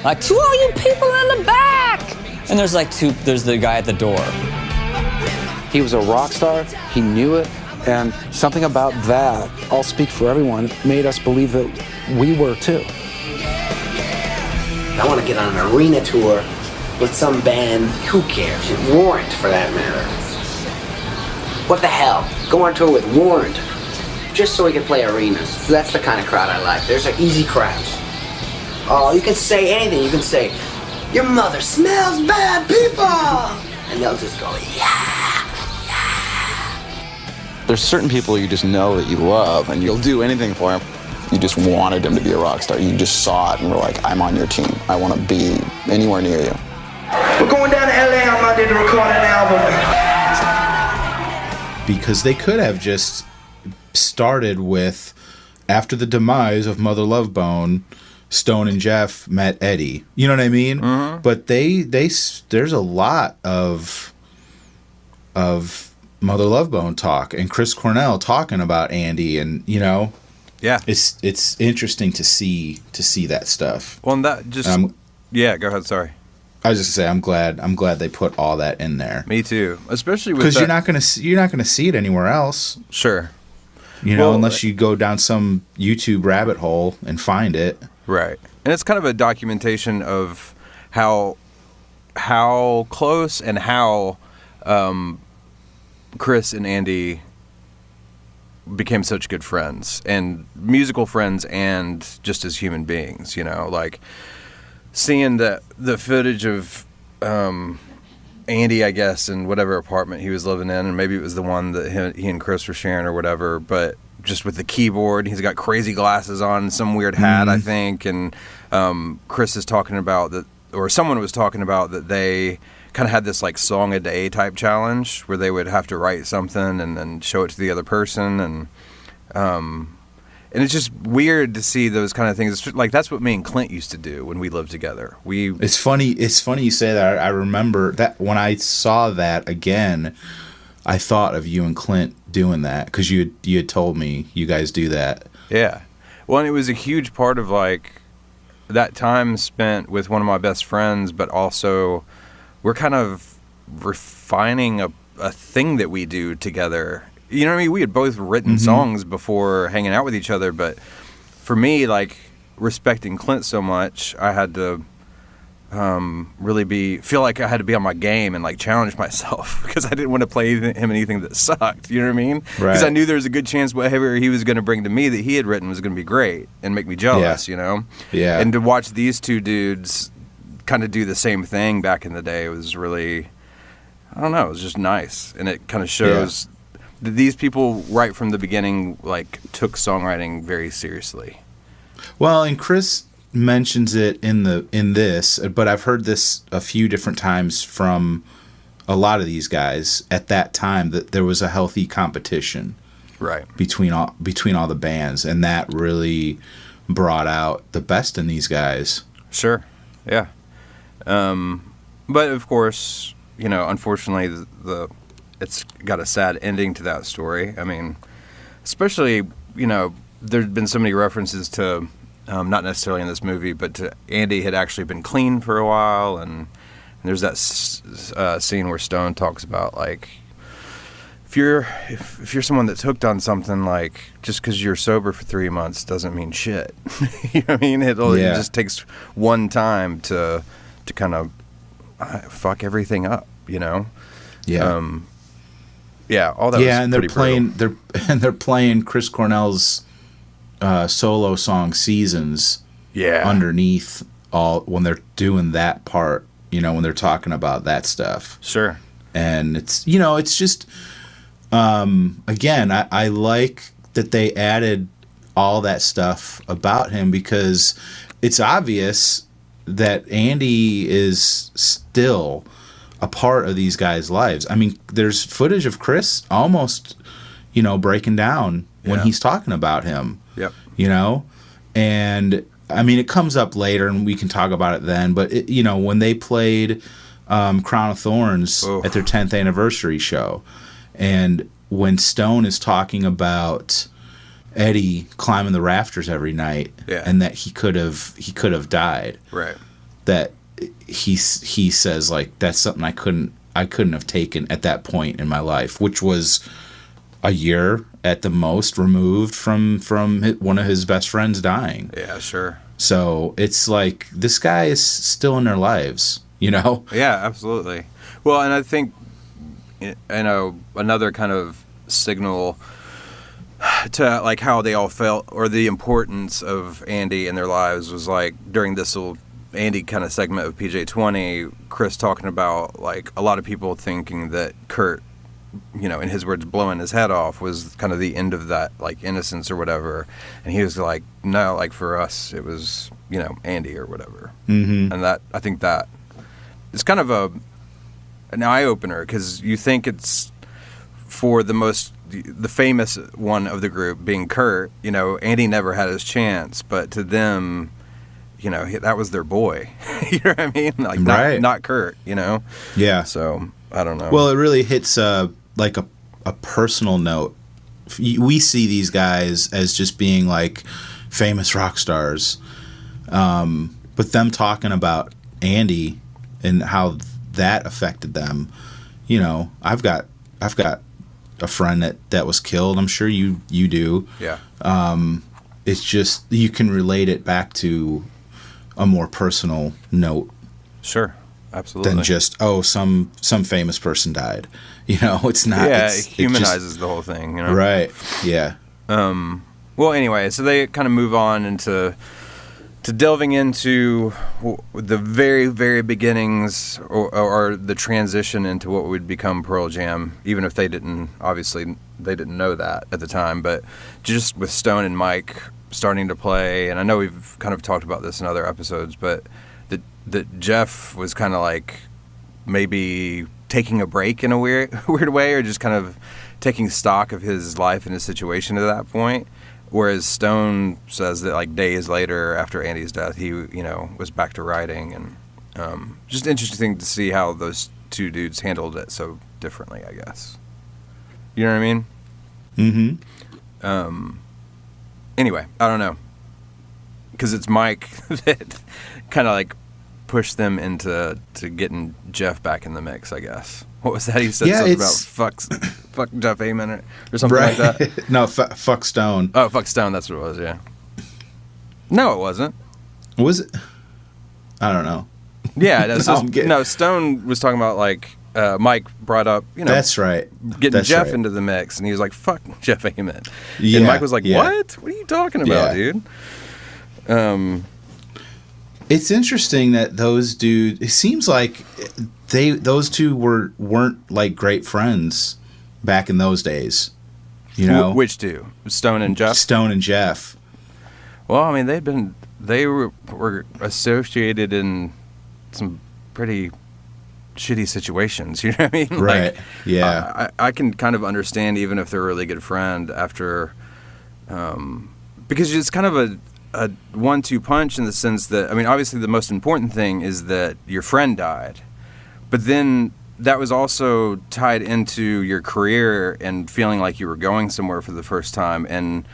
Like, to all you people in the back! And there's the guy at the door. He was a rock star, he knew it, and something about that, I'll speak for everyone, made us believe that we were too. I want to get on an arena tour with some band, who cares? Warrant, for that matter. What the hell? Go on tour with Warrant, just so we can play arenas. So that's the kind of crowd I like. There's an easy crowd. Oh, you can say anything. You can say, your mother smells bad, people! And they'll just go, yeah. There's certain people you just know that you love, and you'll do anything for them. You just wanted him to be a rock star. You just saw it and were like, I'm on your team. I want to be anywhere near you. We're going down to LA on Monday to record an album. Because they could have just started with, after the demise of Mother Love Bone, Stone and Jeff met Eddie. You know what I mean? Mm-hmm. But there's a lot of Mother Love Bone talk, and Chris Cornell talking about Andy, and you know, it's interesting to see that stuff. Well, and that just go ahead. Sorry, I was just gonna say I'm glad they put all that in there. Me too, especially with because you're not gonna see it anywhere else. Sure, you know, unless you go down some YouTube rabbit hole and find it. Right, and it's kind of a documentation of how close and how Chris and Andy became such good friends, and musical friends, and just as human beings. You know, like seeing the footage of Andy, I guess, in whatever apartment he was living in, and maybe it was the one that he and Chris were sharing or whatever, but just with the keyboard, he's got crazy glasses on, some weird hat, I think, and Chris is talking about that, or someone was talking about that they kind of had this like song a day type challenge where they would have to write something and then show it to the other person, and it's just weird to see those kind of things. It's like that's what me and Clint used to do when we lived together. It's funny you say that. I remember that when I saw that again, I thought of you and Clint doing that because you had told me you guys do that. Yeah. Well, and it was a huge part of like that time spent with one of my best friends, but also we're kind of refining a thing that we do together. You know what I mean? We had both written songs before hanging out with each other, but for me, like respecting Clint so much, I had to really feel like I had to be on my game and like challenge myself because I didn't want to play him anything that sucked. You know what I mean? Because I knew there was a good chance whatever he was going to bring to me that he had written was going to be great and make me jealous. You know? Yeah. And to watch these two dudes kind of do the same thing back in the day was really, I don't know, it was just nice, and it kind of shows that these people right from the beginning like took songwriting very seriously. Well, and Chris mentions it in this, but I've heard this a few different times from a lot of these guys at that time, that there was a healthy competition between all the bands, and that really brought out the best in these guys. Sure. Yeah. But of course, you know, unfortunately it's got a sad ending to that story. I mean, especially, you know, there's been so many references to not necessarily in this movie, but to Andy had actually been clean for a while, and there's that scene where Stone talks about like if you're someone that's hooked on something, like, just because you're sober for 3 months doesn't mean shit. You know what I mean? It just takes one time to kind of fuck everything up, you know? Yeah. All that was and pretty brutal. they're playing Chris Cornell's solo song Seasons underneath all when they're doing that part, you know, when they're talking about that stuff. Sure. And it's, you know, it's just again, I like that they added all that stuff about him, because it's obvious that Andy is still a part of these guys' lives. I mean, there's footage of Chris almost, you know, breaking down when he's talking about him. Yep. You know? And I mean, it comes up later and we can talk about it then, but it, you know, when they played Crown of Thorns at their 10th anniversary show, and when Stone is talking about Eddie climbing the rafters every night, and that he could have died. Right. That he says, like, that's something I couldn't have taken at that point in my life, which was a year at the most removed from one of his best friends dying. Yeah, sure. So it's like, this guy is still in their lives, you know? Yeah, absolutely. Well, and I think, you know, another kind of signal to, like, how they all felt, or the importance of Andy in their lives, was like during this little Andy kind of segment of PJ20, Chris talking about, like, a lot of people thinking that Kurt, you know, in his words, blowing his head off was kind of the end of that, like, innocence or whatever. And he was like, no, like, for us, it was, you know, Andy or whatever. Mm-hmm. And that, I think that it's kind of an eye-opener, because you think it's for the famous one of the group being Kurt, you know, Andy never had his chance, but to them, you know, that was their boy. You know what I mean? Like, not Kurt, you know? Yeah. So, I don't know. Well, it really hits like a personal note. We see these guys as just being like famous rock stars, but them talking about Andy and how that affected them. You know, I've got a friend that was killed. I'm sure you do. Yeah. It's just, you can relate it back to a more personal note. Sure. Absolutely. Than just, some famous person died. You know, it's not. Yeah, it humanizes the whole thing, you know? Right, yeah. Well, anyway, so they kind of move on into delving into the very, very beginnings, or the transition into what would become Pearl Jam, even if they didn't know that at the time, but just with Stone and Mike starting to play, and I know we've kind of talked about this in other episodes, but that Jeff was kind of like maybe taking a break in a weird way, or just kind of taking stock of his life and his situation at that point. Whereas Stone says that, like, days later after Andy's death, he, you know, was back to writing, and just interesting to see how those two dudes handled it so differently, I guess. You know what I mean? Mm-hmm. Anyway, I don't know, because it's Mike that kind of like pushed them into getting Jeff back in the mix, I guess. What was that? He said something about fuck Jeff Ament or something like that. No, fuck Stone. Oh, fuck Stone. That's what it was. Yeah. No, it wasn't. Was it? I don't know. Yeah. No, Stone was talking about, like, Mike brought up, you know. That's right. Getting Jeff into the mix, and he was like, fuck Jeff Ament. Yeah, and Mike was like, what? What are you talking about, dude? It's interesting that those dudes, it seems like those two weren't like great friends back in those days. You know? Which two? Stone and Jeff? Stone and Jeff. Well, I mean, they were associated in some pretty shitty situations, you know what I mean? Right. Like, yeah. I can kind of understand, even if they're a really good friend, after because it's kind of a 1-2 punch, in the sense that, I mean, obviously the most important thing is that your friend died, but then that was also tied into your career and feeling like you were going somewhere for the first time. And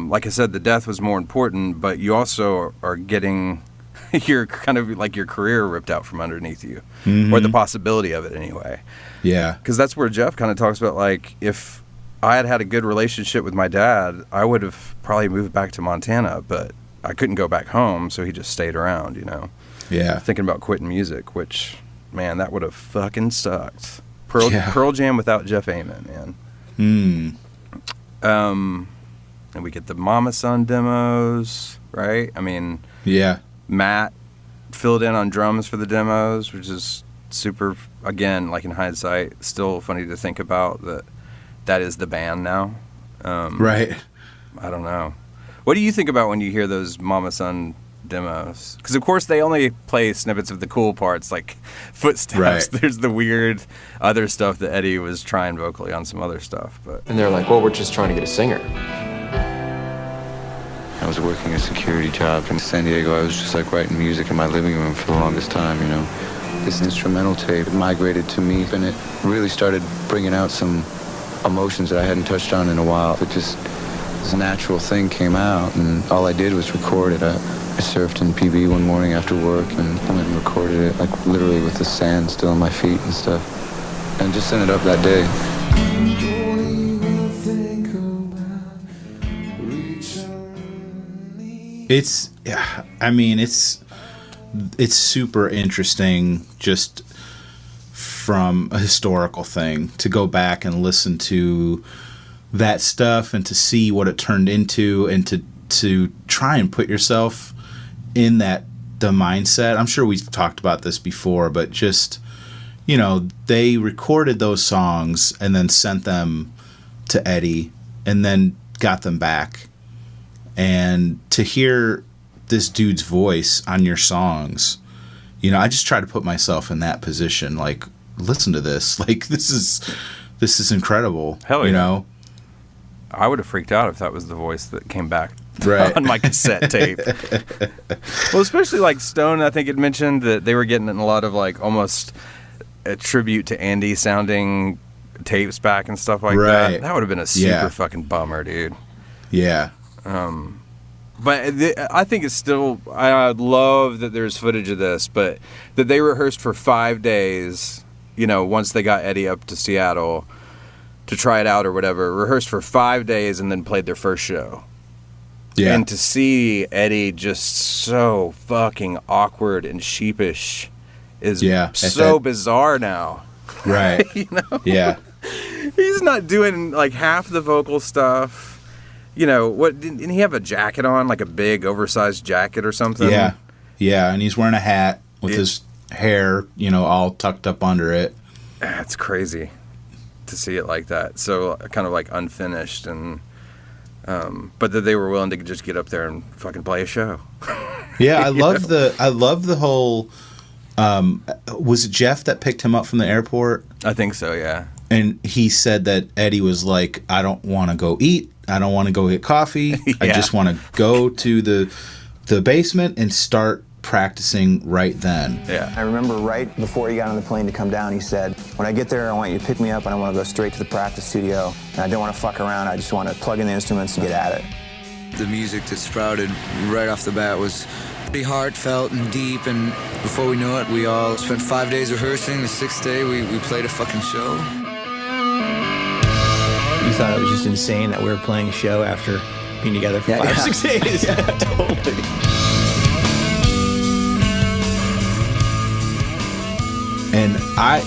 like I said, the death was more important, but you also are getting your kind of like your career ripped out from underneath you, Mm-hmm. or the possibility of it anyway. Yeah. Because that's where Jeff kind of talks about, like, if I had had a good relationship with my dad, I would have probably moved back to Montana, but I couldn't go back home, so he just stayed around, you know. Yeah. Thinking about quitting music, which, man, that would have fucking sucked. Pearl Jam without Jeff Ament, man. And we get the Mama Son demos, right? I mean, Yeah. Matt filled in on drums for the demos, which is super, again, like in hindsight, still funny to think about that is the band now. Right. I don't know. What do you think about when you hear those Mama Son demos? Because, of course, they only play snippets of the cool parts, like footsteps. Right. There's the weird other stuff that Eddie was trying vocally on some other stuff. But And they're like, well, we're just trying to get a singer. I was working a security job in San Diego. I was just like writing music in my living room for the longest time, you know. This instrumental tape migrated to me, and it really started bringing out some emotions that I hadn't touched on in a while. It just, this natural thing came out, and all I did was record it. I surfed in PB one morning after work and went and recorded it, like literally with the sand still on my feet and stuff, and just sent it up that day. It's super interesting just from a historical thing to go back and listen to that stuff and to see what it turned into and to try and put yourself in the mindset. I'm sure we've talked about this before, but just, you know, they recorded those songs and then sent them to Eddie and then got them back. And to hear this dude's voice on your songs, you know, I just try to put myself in that position. Like, listen to this. Like, this is incredible. Hell yeah. You know? I would have freaked out if that was the voice that came back right. on my cassette tape. Well, especially like Stone, I think had mentioned that they were getting a lot of like almost a tribute to Andy sounding tapes back and stuff like right. that. That would have been a super fucking bummer, dude. Yeah. But I think it's still, I love that there's footage of this, but that they rehearsed for 5 days, you know, once they got Eddie up to Seattle to try it out or whatever, rehearsed for 5 days and then played their first show. Yeah. And to see Eddie just so fucking awkward and sheepish is so bizarre now. Right. You know? Yeah. He's not doing like half the vocal stuff. You know, what didn't he have a jacket on, like a big oversized jacket or something? Yeah. Yeah, and he's wearing a hat with his hair, you know, all tucked up under it. It's crazy to see it like that. So kind of like unfinished, and but that they were willing to just get up there and fucking play a show. Yeah, I love the whole was it Jeff that picked him up from the airport? I think so, yeah. And he said that Eddie was like, I don't want to go eat. I don't want to go get coffee. I just want to go to the basement and start practicing right then. Yeah. I remember right before he got on the plane to come down, he said, when I get there, I want you to pick me up and I want to go straight to the practice studio. And I don't want to fuck around. I just want to plug in the instruments and get at it. The music that sprouted right off the bat was pretty heartfelt and deep, and before we knew it, we all spent 5 days rehearsing. The sixth day, we played a fucking show. You thought it was just insane that we were playing a show after being together for 5 or 6 days. Yeah, totally. And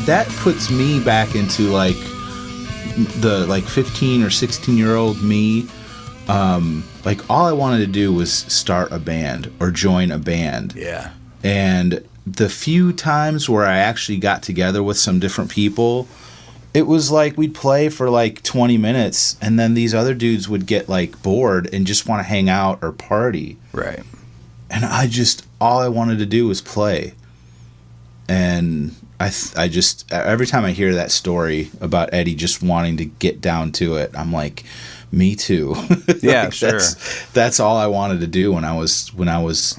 that puts me back into like the 15 or 16-year-old me. Like all I wanted to do was start a band or join a band. Yeah. And the few times where I actually got together with some different people, it was like we'd play for like 20 minutes and then these other dudes would get like bored and just want to hang out or party. Right. And all I wanted to do was play. And I just, every time I hear that story about Eddie just wanting to get down to it, I'm like, me too. Yeah, like, sure. That's all I wanted to do when I was,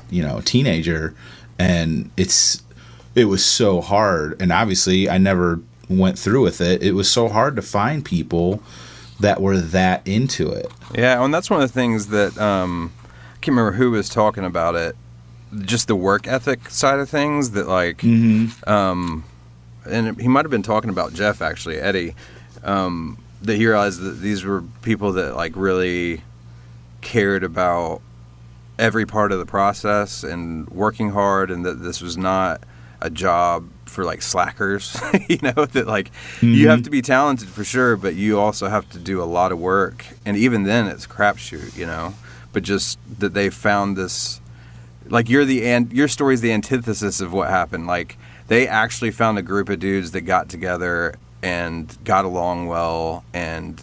you know, a teenager. And it was so hard. And obviously I never went through with it. It was so hard to find people that were that into it. Yeah, and that's one of the things that I can't remember who was talking about it, just the work ethic side of things that like, and he might have been talking about Jeff actually, Eddie, that he realized that these were people that like really cared about every part of the process and working hard, and that this was not a job for like slackers, you know, that like you have to be talented for sure, but you also have to do a lot of work, and even then it's a crapshoot, you know. But just that they found this, like your story's the antithesis of what happened. Like they actually found a group of dudes that got together and got along well, and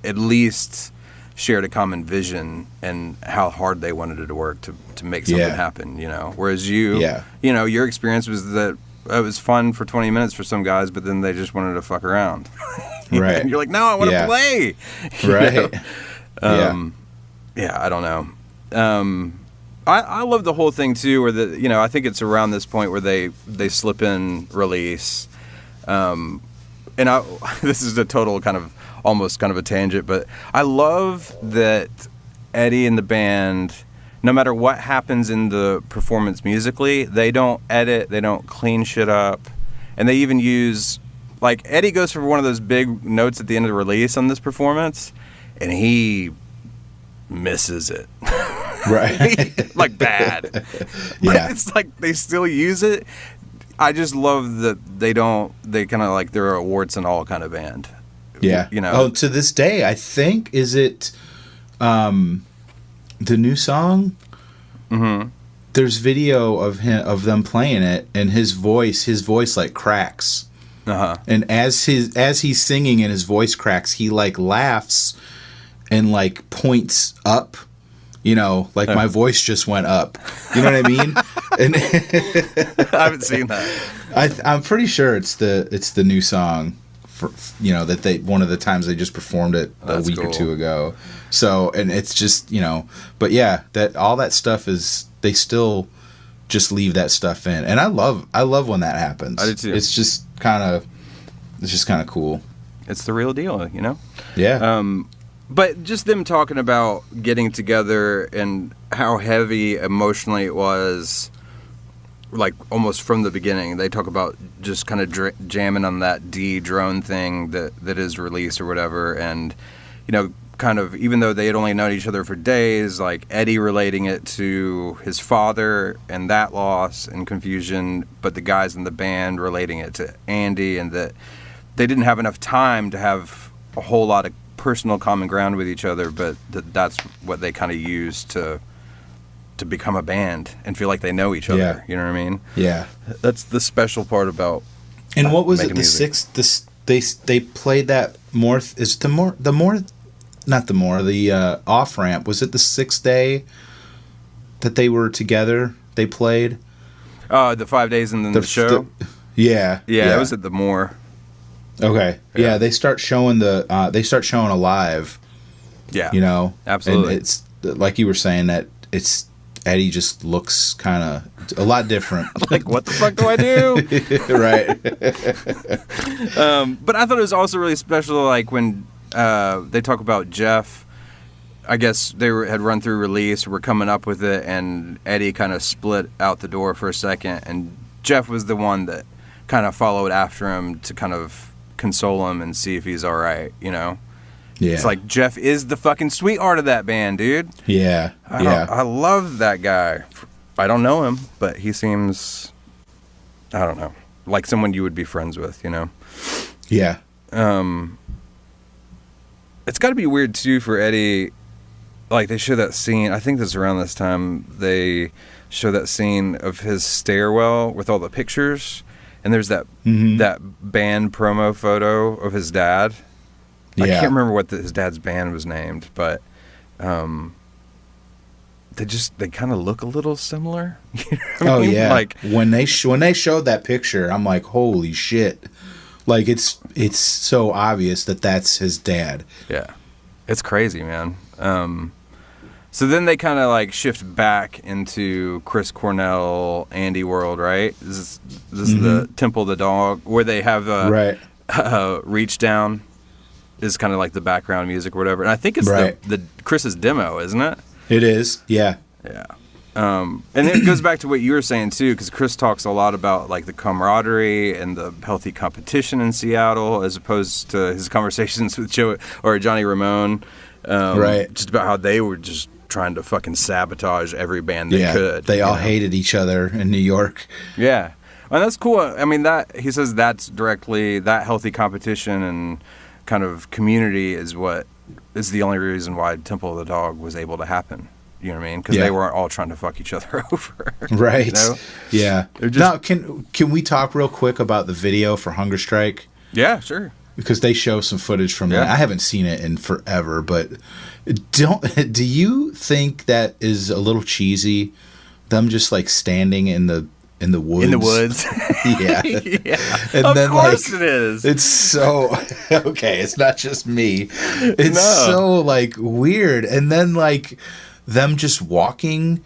at least shared a common vision and how hard they wanted it to work to make something happen, you know. Whereas you know, your experience was that it was fun for 20 minutes for some guys, but then they just wanted to fuck around. Right. And you're like, no, I want to play. Right. Yeah, I don't know. I love the whole thing too, where you know, I think it's around this point where they slip in release. And this is a total almost kind of a tangent, but I love that Eddie and the band, no matter what happens in the performance musically, they don't edit, they don't clean shit up, and they even use, like, Eddie goes for one of those big notes at the end of the release on this performance, and he misses it. Right. Like bad. But it's like they still use it. I just love that they kind of like, they're a warts and all kind of band. Yeah. You know. Oh, to this day, I think, is it the new song? Mm-hmm. There's video of them playing it, and his voice like cracks. Uh-huh. And as he's singing and his voice cracks, he like laughs and like points up. You know, like my voice just went up. You know what I mean? And I haven't seen that. I'm pretty sure it's the new song. For, you know, that they one of the times they just performed it a week or two ago. So, and it's just, you know, but yeah, that all that stuff is, they still just leave that stuff in, and I love when that happens. I do too. It's just kind of cool. It's the real deal, you know. Yeah. But just them talking about getting together and how heavy emotionally it was, like almost from the beginning. They talk about just kind of jamming on that D drone thing that is released or whatever, and you know, kind of, even though they had only known each other for days, like Eddie relating it to his father and that loss and confusion, but the guys in the band relating it to Andy, and that they didn't have enough time to have a whole lot of personal common ground with each other, but that's what they kind of used to become a band and feel like they know each other. Yeah. You know what I mean? Yeah. That's the special part about. And what was it? The music. sixth. They played that more. Is the off ramp? Was it the 6th day that they were together? They played. The 5 days and then the show. Yeah. It was at the Moore. Okay. Yeah, they start showing a live. Yeah. You know, absolutely. And it's like you were saying that it's. Eddie just looks kind of a lot different. Like, what the fuck do I do? Right. But I thought it was also really special, like when they talk about Jeff. I guess they had run through release, were coming up with it, and Eddie kind of split out the door for a second, and Jeff was the one that kind of followed after him to kind of console him and see if he's all right, you know? Yeah. It's like Jeff is the fucking sweetheart of that band, dude. Yeah. I love that guy. I don't know him, but he seems, I don't know, like someone you would be friends with, you know? Yeah. It's got to be weird, too, for Eddie. Like, they show that scene. I think this around this time. They show that scene of his stairwell with all the pictures. And there's that band promo photo of his dad. I can't remember what his dad's band was named, but they kind of look a little similar. You know what I mean? Yeah. Like when they showed that picture, I'm like, holy shit! Like it's so obvious that that's his dad. Yeah, it's crazy, man. So then they kind of like shift back into Chris Cornell, Andy world, right? This is the Temple of the Dog, where they have Reach Down. Is kind of like the background music or whatever, and I think it's the Chris's demo, isn't it? It is, yeah. Yeah. And it goes back to what you were saying too, because Chris talks a lot about like the camaraderie and the healthy competition in Seattle, as opposed to his conversations with Johnny Ramone, right? Just about how they were just trying to fucking sabotage every band they could. They all hated each other in New York. Yeah, and that's cool. I mean, that he says that's directly that healthy competition and kind of community is what is the only reason why Temple of the Dog was able to happen. You know what I mean? Because they weren't all trying to fuck each other over. Right. You know? Yeah. Now, can we talk real quick about the video for Hunger Strike? Yeah, sure. Because they show some footage from that. I haven't seen it in forever, but do you think that is a little cheesy? Them just like standing in the woods. In the woods. Yeah. Yeah. And of then, course like, it is. It's so okay, it's not just me. It's so like weird. And then like them just walking.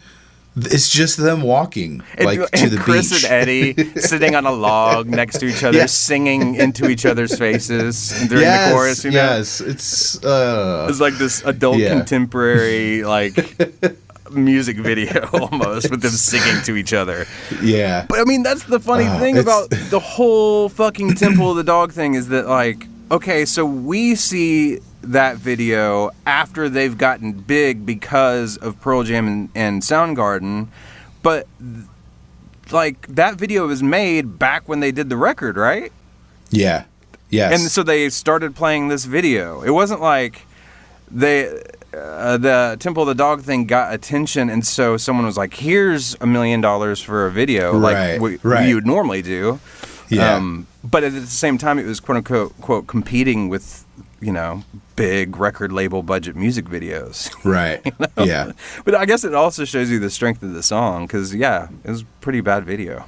It's just them walking like to the Chris beach. and Eddie sitting on a log next to each other, singing into each other's faces during the chorus. You know? Yes, it's like this adult contemporary like music video almost with them singing to each other. Yeah, but I mean that's the funny thing about the whole fucking Temple of the Dog thing is that like okay, so we see that video after they've gotten big because of Pearl Jam and Soundgarden, but like that video was made back when they did the record, right? Yeah. Yes. And so they started playing this video. It wasn't like the Temple of the Dog thing got attention, and so someone was like, "Here's $1 million for a video," like we would normally do. Yeah. But at the same time, it was quote unquote quote competing with, you know, big record label budget music videos. Right. You know? Yeah. But I guess it also shows you the strength of the song because, yeah, it was a pretty bad video.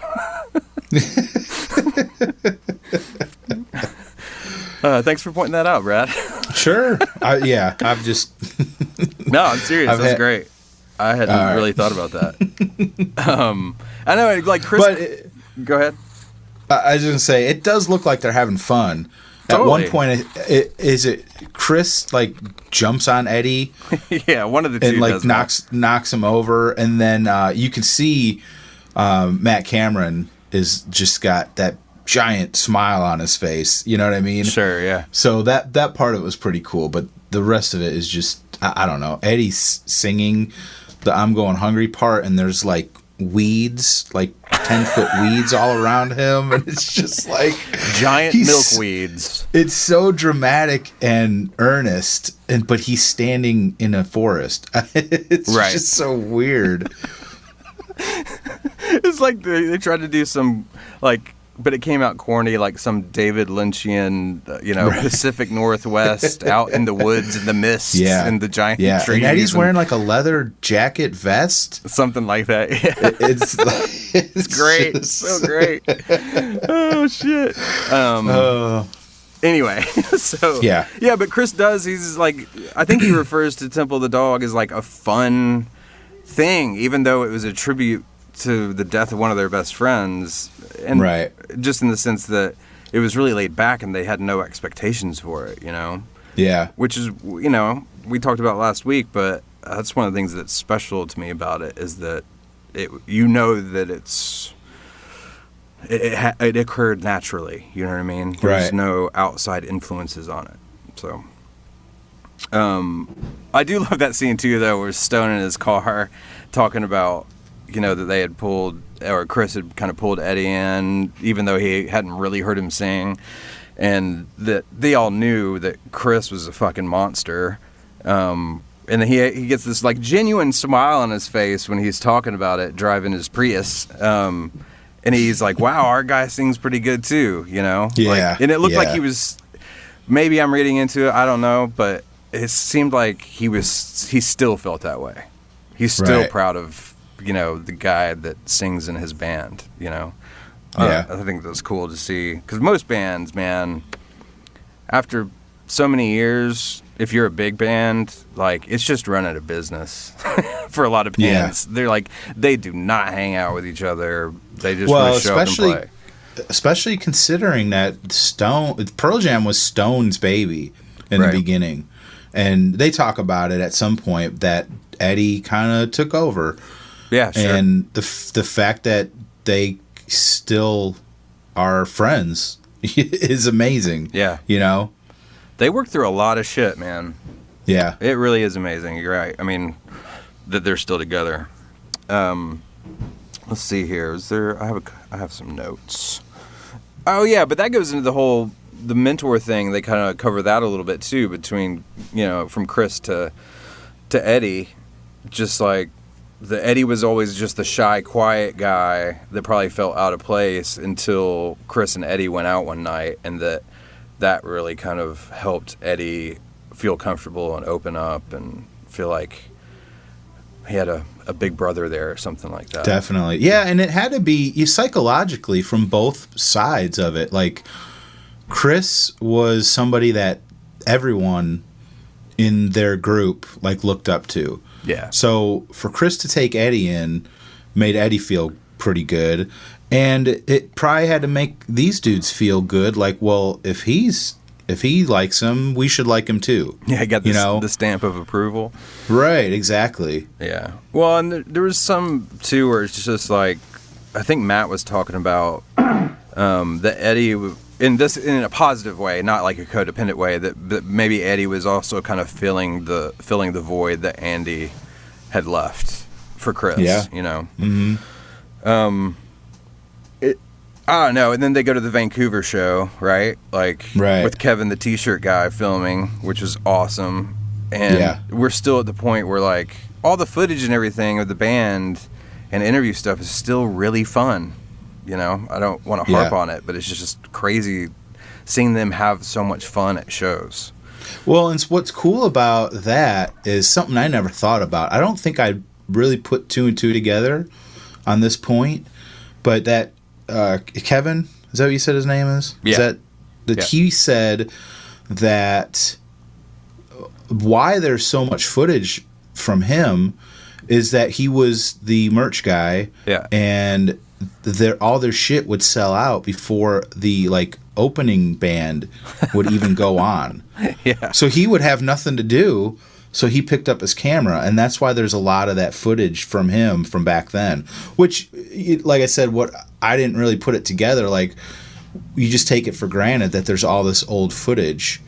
Thanks for pointing that out, Brad. Sure. I've just... No, I'm serious. That's great. I hadn't really thought about that. I know, like Chris... Go ahead. I was going to say, it does look like they're having fun. Totally. At one point, is it Chris like jumps on Eddie? Yeah, one of the two and like does knocks him over, and then you can see Matt Cameron is just got that giant smile on his face. You know what I mean? Sure, yeah. So that part of it was pretty cool, but the rest of it is just I don't know. Eddie's singing the "I'm Going Hungry" part, and there's like weeds, like 10-foot weeds all around him, and it's just like giant milkweeds. It's so dramatic and earnest, but he's standing in a forest. It's just so weird. It's like they tried to do some like, but it came out corny, like some David Lynchian, Pacific Northwest out in the woods in the mist and the giant trees. And Eddie's wearing like a leather jacket vest, something like that. Yeah. It's great, just... so great. Oh shit. Anyway, so yeah, but Chris does. He's like, I think he refers to Temple of the Dog as like a fun thing, even though it was a tribute to the death of one of their best friends, and just in the sense that it was really laid back and they had no expectations for it, you know? Yeah. Which is, you know, we talked about last week, but that's one of the things that's special to me about it is that you know that it occurred naturally, you know what I mean? There's no outside influences on it. So I do love that scene too, though, where Stone in his car talking about, you know, that they had pulled, or Chris had kind of pulled Eddie in, even though he hadn't really heard him sing, and that they all knew that Chris was a fucking monster. And he gets this like genuine smile on his face when he's talking about it, driving his Prius. And he's like, "Wow, our guy sings pretty good too," you know? Yeah. Like, and it looked like he was. Maybe I'm reading into it. I don't know, but it seemed like he still felt that way. He's still proud of, you know, the guy that sings in his band, you know? I think that's cool to see. Because most bands, man, after so many years, if you're a big band, like, it's just running a business for a lot of bands. They're like, they do not hang out with each other. They just want to show up and play. Especially considering that Pearl Jam was Stone's baby in the beginning. And they talk about it at some point that Eddie kind of took over. Yeah, sure. And the fact that they still are friends is amazing. Yeah. You know? They work through a lot of shit, man. Yeah. It really is amazing. You're right. I mean, that they're still together. Let's see here. I have some notes. Oh yeah, but that goes into the mentor thing. They kind of cover that a little bit too, between, you know, from Chris to Eddie. Just like Eddie was always just the shy, quiet guy that probably felt out of place until Chris and Eddie went out one night, and that really kind of helped Eddie feel comfortable and open up and feel like he had a big brother there or something like that. Definitely. Yeah, and it had to be psychologically from both sides of it. Like, Chris was somebody that everyone in their group like looked up to. Yeah. So for Chris to take Eddie in made Eddie feel pretty good. And it probably had to make these dudes feel good. Like, well, if he likes him, we should like him too. Yeah, I got the stamp of approval. Right, exactly. Yeah. Well, and there was some too where it's just like, I think Matt was talking about that Eddie, in a positive way, not like a codependent way, that maybe Eddie was also kind of filling the void that Andy had left for Chris. Yeah. You know. Mm-hmm. I don't know. And then they go to the Vancouver show, right? Like, with Kevin, the T-shirt guy, filming, which was awesome. And we're still at the point where, like, all the footage and everything of the band and interview stuff is still really fun. You know, I don't want to harp on it, but it's just crazy seeing them have so much fun at shows. Well, and what's cool about that is something I never thought about. I don't think I really put two and two together on this point, but that Kevin, is that what you said his name is? Yeah. He said that why there's so much footage from him is that he was the merch guy. Yeah. And all their shit would sell out before the like opening band would even go on. Yeah. So he would have nothing to do. So he picked up his camera, and that's why there's a lot of that footage from him from back then. Which, like I said, what I didn't really put it together. Like, you just take it for granted that there's all this old footage.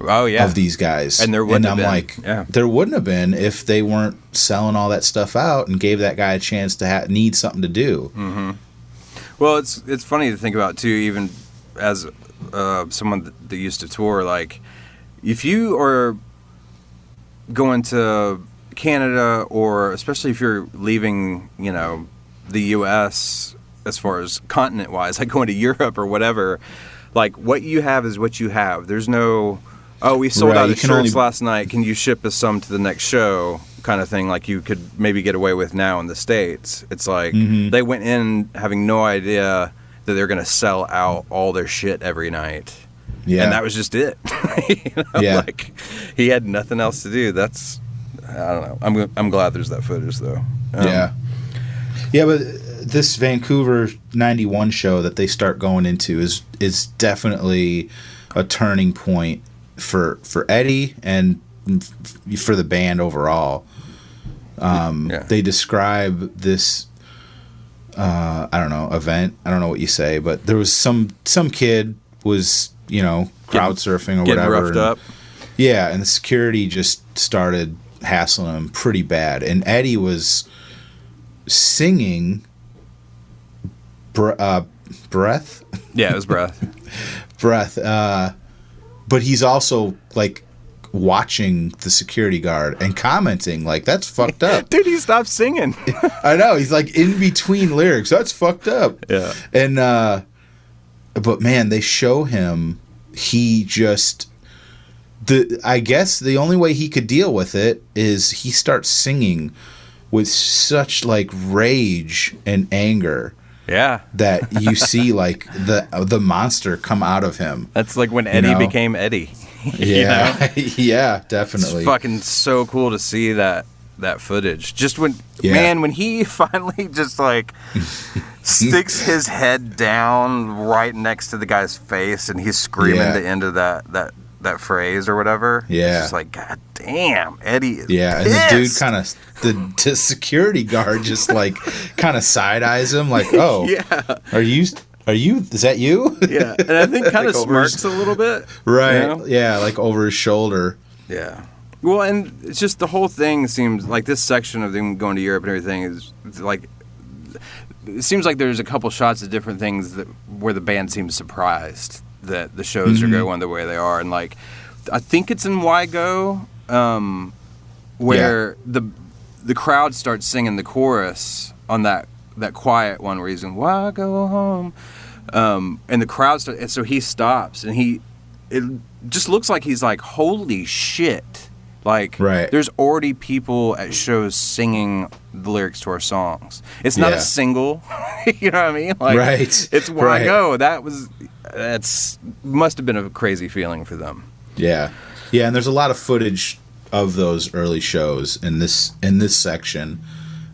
Oh yeah. Of these guys, and there wouldn't have been. Like, there wouldn't have been if they weren't selling all that stuff out and gave that guy a chance to need something to do. Mm-hmm. Well, it's funny to think about too, even as someone that used to tour. Like, if you are going to Canada, or especially if you're leaving, you know, the U.S. as far as continent-wise, like going to Europe or whatever, like what you have is what you have. There's no, oh, we sold out of shirts last night, can you ship us some to the next show, kind of thing, like you could maybe get away with now in the States. It's like they went in having no idea that they're going to sell out all their shit every night. Yeah. And that was just it. You know? Yeah. Like, he had nothing else to do. That's, I don't know. I'm glad there's that footage, though. Yeah. Yeah, but this Vancouver 91 show that they start going into is definitely a turning point for Eddie and for the band overall. They describe this, I don't know, event. I don't know what you say, but there was some kid was, you know, crowd surfing or whatever. Getting roughed up. Yeah, and the security just started hassling him pretty bad. And Eddie was singing Breath? Yeah, it was Breath. Breath. But he's also, like, watching the security guard and commenting, like, that's fucked up. Dude, he stopped singing. I know. He's, like, in between lyrics. That's fucked up. Yeah. And, but, man, they show him, he just... I guess the only way he could deal with it is he starts singing with such, like, rage and anger. Yeah. That you see, like, the monster come out of him. That's like when Eddie became Eddie. Yeah. Yeah, definitely. It's fucking so cool to see that footage. Just when, man, when he finally just, like, sticks his head down right next to the guy's face and he's screaming the end of that that phrase or whatever. Yeah. It's just like, God damn, Eddie is Yeah, and pissed. the dude kind of, the security guard just like kind of side eyes him like, oh, yeah. Are you, is that you? Yeah, and I think kind of Like over smirks a little bit. Right. You know? Yeah, like over his shoulder. Yeah. Well, and it's just the whole thing seems like this section of them going to Europe and everything is like, it seems like there's a couple shots of different things where the band seems surprised that the shows are going the way they are. And like, I think it's in Why Go, where the crowd starts singing the chorus on that quiet one where he's in Why Go Home. And the crowd starts, and so he stops and it just looks like he's like, holy shit. Like, there's already people at shows singing the lyrics to our songs. It's not a single, you know what I mean? Like, it's Why Go. That's must have been a crazy feeling for them. Yeah, yeah, and there's a lot of footage of those early shows in this section,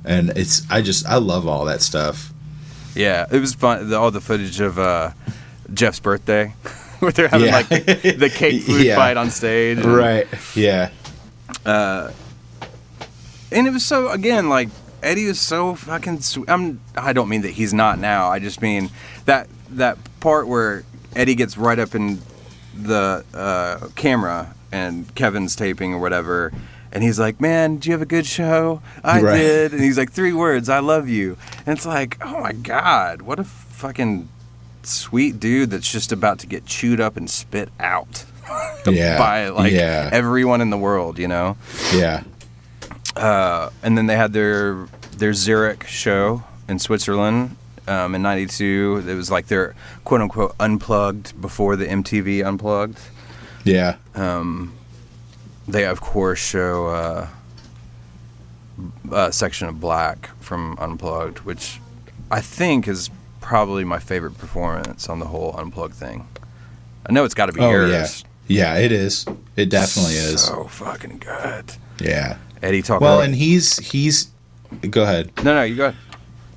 and I love all that stuff. Yeah, it was fun. All the footage of Jeff's birthday, where they're having like the cake food fight on stage. Right. Yeah. And it was so, again, like, Eddie is so fucking sweet. I don't mean that he's not now. I just mean that part where Eddie gets right up in the camera and Kevin's taping or whatever, and he's like, man, did you have a good show? I did. And he's like, 3 words, I love you. And it's like, oh my God, what a fucking sweet dude that's just about to get chewed up and spit out. By like everyone in the world, you know. Yeah. And then they had their Zurich show in Switzerland in '92. It was like their quote unquote unplugged before the MTV Unplugged. Yeah. They of course show a section of Black from Unplugged, which I think is probably my favorite performance on the whole Unplugged thing. I know it's got to be yours. Yeah. Yeah, it is. It definitely is. So fucking good. Yeah. Eddie talking. Well, about, and he's. Go ahead. No, you go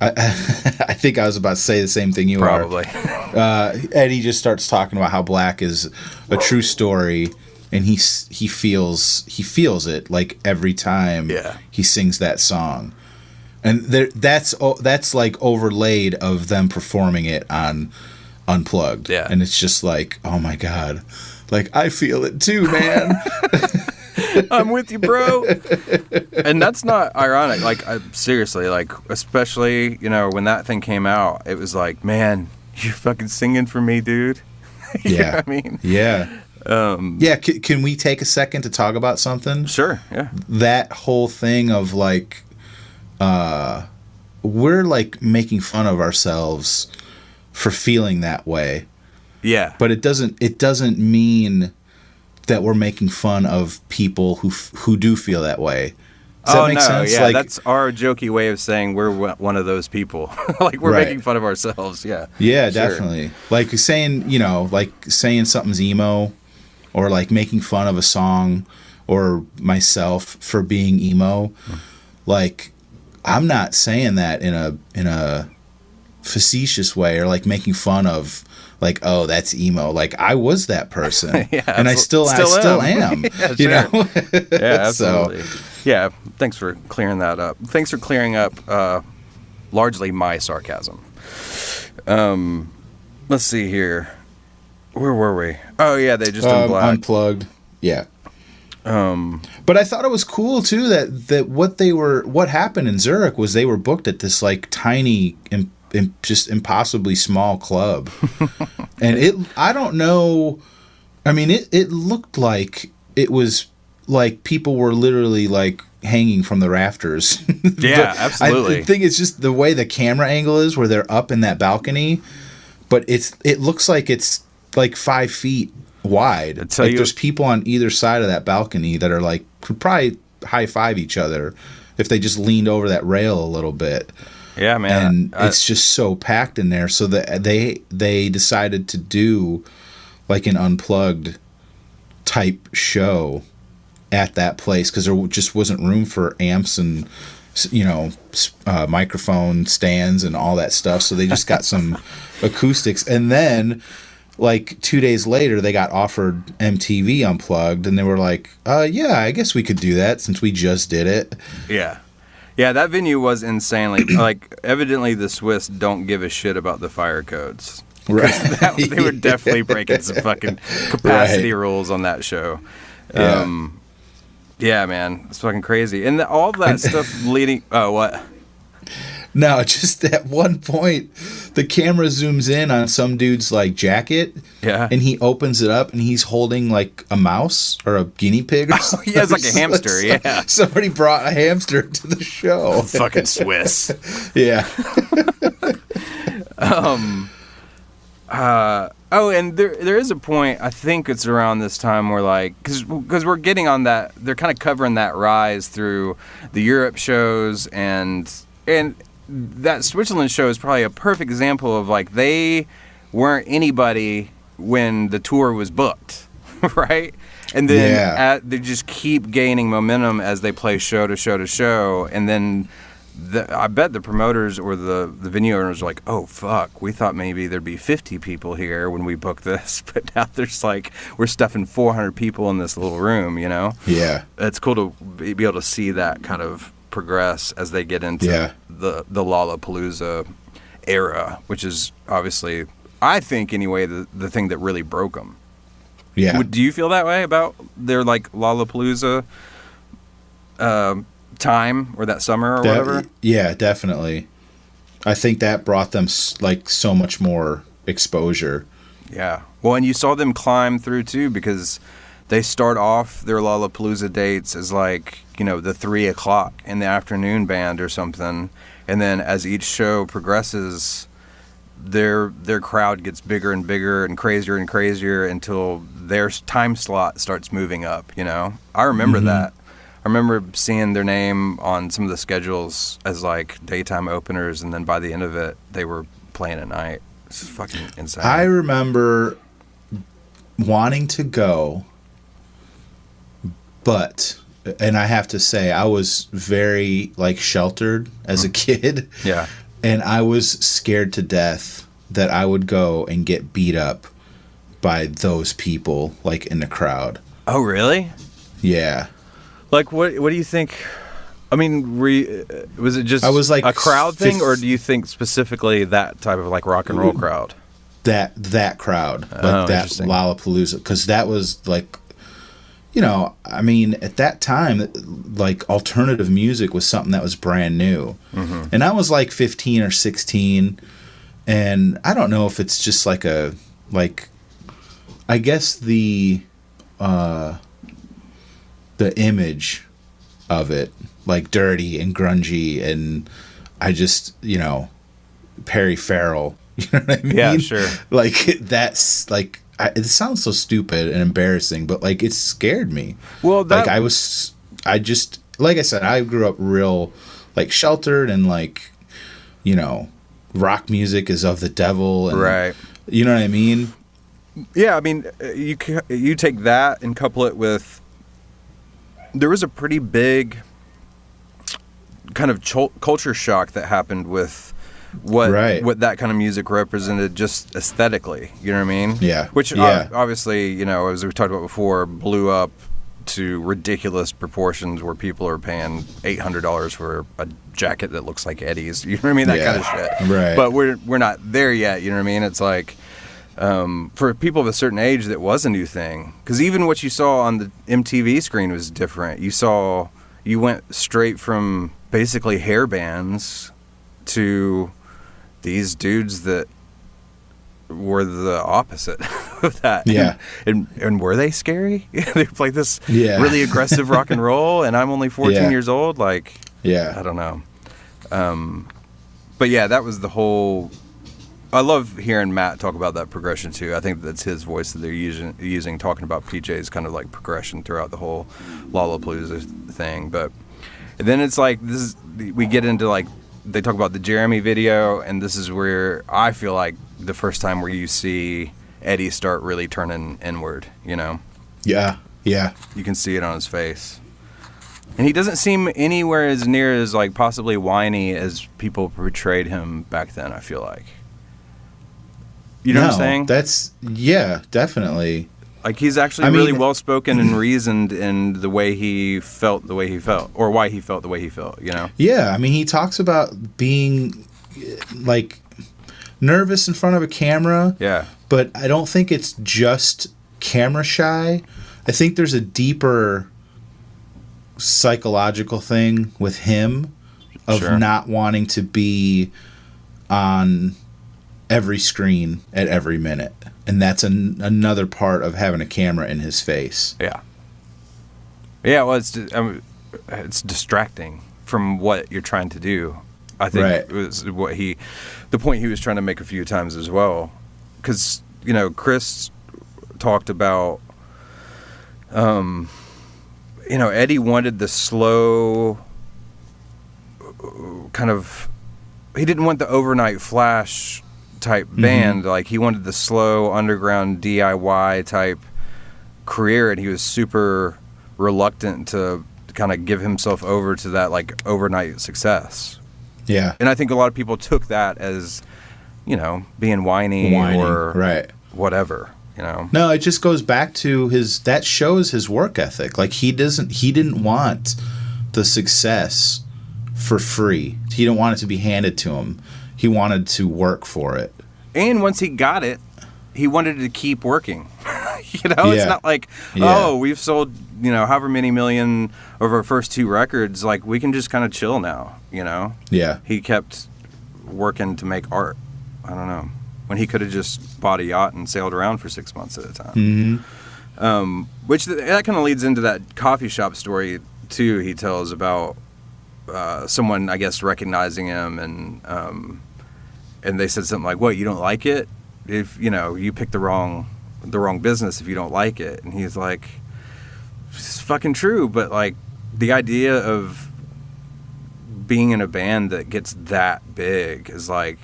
ahead. I think I was about to say the same thing you Probably. are. Eddie just starts talking about how Black is a true story, and he feels it like every time he sings that song, and that's like overlaid of them performing it on Unplugged. Yeah, and it's just like, oh my God. Like, I feel it too, man. I'm with you, bro. And that's not ironic. Like, seriously, like, especially, you know, when that thing came out, it was like, man, you're fucking singing for me, dude. You know what I mean? Yeah. Can we take a second to talk about something? Sure, yeah. That whole thing of, like, we're, like, making fun of ourselves for feeling that way. Yeah. But it doesn't mean that we're making fun of people who do feel that way. Does that make sense? Yeah, like, that's our jokey way of saying we're one of those people. Like, we're making fun of ourselves. Yeah. Yeah, definitely. Like saying, you know, like saying something's emo, or like making fun of a song or myself for being emo. Like, I'm not saying that in a facetious way, or like making fun of, like, oh, that's emo. Like, I was that person, and I still am. Yeah, you know? Yeah, absolutely. Yeah, thanks for clearing that up. Thanks for clearing up largely my sarcasm. Let's see here. Where were we? Oh yeah, they just Unplugged. Yeah. But I thought it was cool too that what happened in Zurich was they were booked at this like tiny just impossibly small club. And I don't know, I mean, it looked like it was like people were literally like hanging from the rafters. Yeah, absolutely. I think it's just the way the camera angle is, where they're up in that balcony, but it looks like it's like 5 feet wide. Like, there's people on either side of that balcony that are like, could probably high five each other if they just leaned over that rail a little bit. Yeah, man. And it's just so packed in there. So that they decided to do like an Unplugged type show at that place, because there just wasn't room for amps and, you know, microphone stands and all that stuff. So they just got some acoustics. And then like 2 days later, they got offered MTV Unplugged, and they were like, yeah, I guess we could do that since we just did it. Yeah. Yeah, that venue was insanely, like, evidently the Swiss don't give a shit about the fire codes. Right. They were definitely breaking some fucking capacity rules on that show. Yeah. Yeah, man. It's fucking crazy. And all that stuff leading... Oh, what? No, just at one point, the camera zooms in on some dude's, like, jacket. Yeah. And he opens it up, and he's holding, like, a mouse or a guinea pig or something. He has, like, a hamster, yeah. Somebody brought a hamster to the show. Fucking Swiss. Yeah. And there is a point, I think it's around this time where, like, because we're getting on that, they're kind of covering that rise through the Europe shows, and that Switzerland show is probably a perfect example of, like, they weren't anybody when the tour was booked, right? And then they just keep gaining momentum as they play show to show to show, and then I bet the promoters or the venue owners are like, oh, fuck, we thought maybe there'd be 50 people here when we booked this, but now there's like, we're stuffing 400 people in this little room, you know? Yeah. It's cool to be able to see that kind of progress as they get into the Lollapalooza era, which is obviously, I think anyway, the thing that really broke them. Yeah. Do you feel that way about their, like, Lollapalooza time or that summer or whatever? Yeah, definitely. I think that brought them, like, so much more exposure. Yeah. Well, and you saw them climb through, too, because they start off their Lollapalooza dates as, like, you know, the 3 o'clock in the afternoon band or something. And then as each show progresses, their crowd gets bigger and bigger and crazier until their time slot starts moving up, you know? I remember that. I remember seeing their name on some of the schedules as, like, daytime openers, and then by the end of it, they were playing at night. It's fucking insane. I remember wanting to go, and I have to say, I was very, like, sheltered as a kid. Yeah. And I was scared to death that I would go and get beat up by those people, like, in the crowd. Oh, really? Yeah. Like, what do you think? I mean, was it just I was like a crowd thing, or do you think specifically that type of, like, rock and roll crowd? That crowd, like that Lollapalooza, because that was, like, you know, I mean, at that time, like, alternative music was something that was brand new. Mm-hmm. And I was like 15 or 16, and I don't know if it's just like I guess the image of it, like, dirty and grungy, and I just, you know, Perry Farrell, you know what I mean? Yeah, sure. Like, that's, like, it sounds so stupid and embarrassing, but, like, it scared me. Well, like, I just, like I said, I grew up real, like, sheltered, and, like, you know, rock music is of the devil, and, right? You know what I mean? Yeah, I mean, you take that and couple it with, there was a pretty big kind of culture shock that happened with what that kind of music represented just aesthetically. You know what I mean? Yeah. Which obviously, you know, as we talked about before, blew up to ridiculous proportions where people are paying $800 for a jacket that looks like Eddie's. You know what I mean? That kind of shit. Right. But we're not there yet. You know what I mean? It's like, for people of a certain age, that was a new thing. Because even what you saw on the MTV screen was different. You went straight from basically hair bands to these dudes that were the opposite of that. Yeah. And were they scary? They played this really aggressive rock and roll, and I'm only 14 years old. Like, I don't know. But yeah, that was the whole... I love hearing Matt talk about that progression too. I think that's his voice that they're using talking about PJ's kind of like progression throughout the whole Lollapalooza thing. But then it's like we get into, like, they talk about the Jeremy video, and this is where I feel like the first time where you see Eddie start really turning inward, you know? Yeah. You can see it on his face. And he doesn't seem anywhere as near as, like, possibly whiny as people portrayed him back then, I feel like. You know what I'm saying? Definitely. Like, he's actually really well-spoken and reasoned in the way he felt, or why he felt the way he felt, you know? Yeah, I mean, he talks about being, like, nervous in front of a camera. Yeah. But I don't think it's just camera shy. I think there's a deeper psychological thing with him of not wanting to be on every screen at every minute. And that's another part of having a camera in his face. Yeah. Yeah, well, it's distracting from what you're trying to do. I think it was the point he was trying to make a few times as well. Because, you know, Chris talked about, you know, Eddie wanted the slow kind of, he didn't want the overnight flash type band. Like, he wanted the slow underground DIY type career, and he was super reluctant to kind of give himself over to that, like, overnight success. Yeah. And I think a lot of people took that as, you know, being whiny or whatever, you know. No, it just goes back to that shows his work ethic. Like, he didn't want the success for free. He didn't want it to be handed to him. He wanted to work for it. And once he got it, he wanted to keep working. You know, it's not like, oh, we've sold, you know, however many million over our first 2 records. Like, we can just kind of chill now, you know? Yeah. He kept working to make art. I don't know. When he could have just bought a yacht and sailed around for 6 months at a time. Which that kind of leads into that coffee shop story, too, he tells about someone, I guess, recognizing him, and they said something like, "What, you don't like it? If, you know, you picked the wrong business if you don't like it." And he's like, "It's fucking true, but, like, the idea of being in a band that gets that big is like,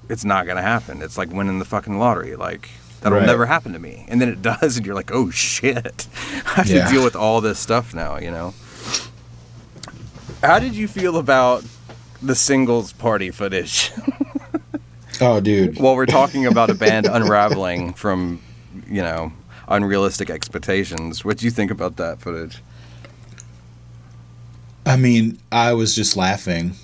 it's not gonna happen. It's like winning the fucking lottery. Like, that'll never happen to me." And then it does, and you're like, "Oh shit, I have to deal with all this stuff now," you know? How did you feel about the singles party footage? Oh, dude. While we're talking about a band unraveling from, you know, unrealistic expectations, what do you think about that footage? I mean, I was just laughing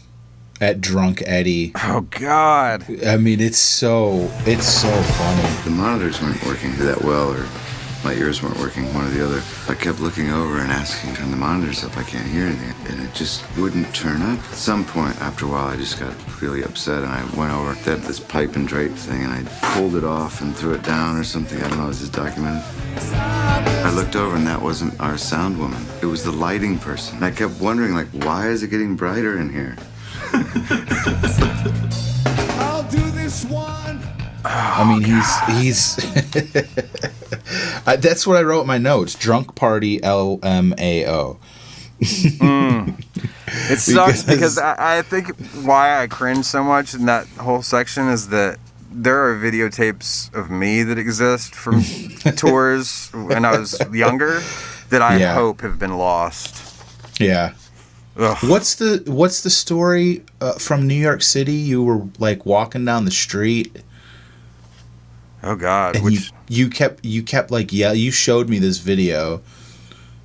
at drunk Eddie. Oh, God. I mean, it's so funny. The monitors weren't working that well, or my ears weren't working, one or the other. I kept looking over and asking, turn the monitors up, I can't hear anything. And it just wouldn't turn up. At some point, after a while, I just got really upset, and I went over, they had this pipe and drape thing, and I pulled it off and threw it down or something. I don't know, this is documented. I looked over, and that wasn't our sound woman. It was the lighting person. And I kept wondering, like, why is it getting brighter in here? I'll do this one. I mean, he's that's what I wrote in my notes. Drunk party LMAO. It sucks because I think why I cringe so much in that whole section is that there are videotapes of me that exist from tours when I was younger that I hope have been lost. Yeah. Ugh. What's the story from New York City? You were, like, walking down the street. Oh, God. And you kept like, you showed me this video.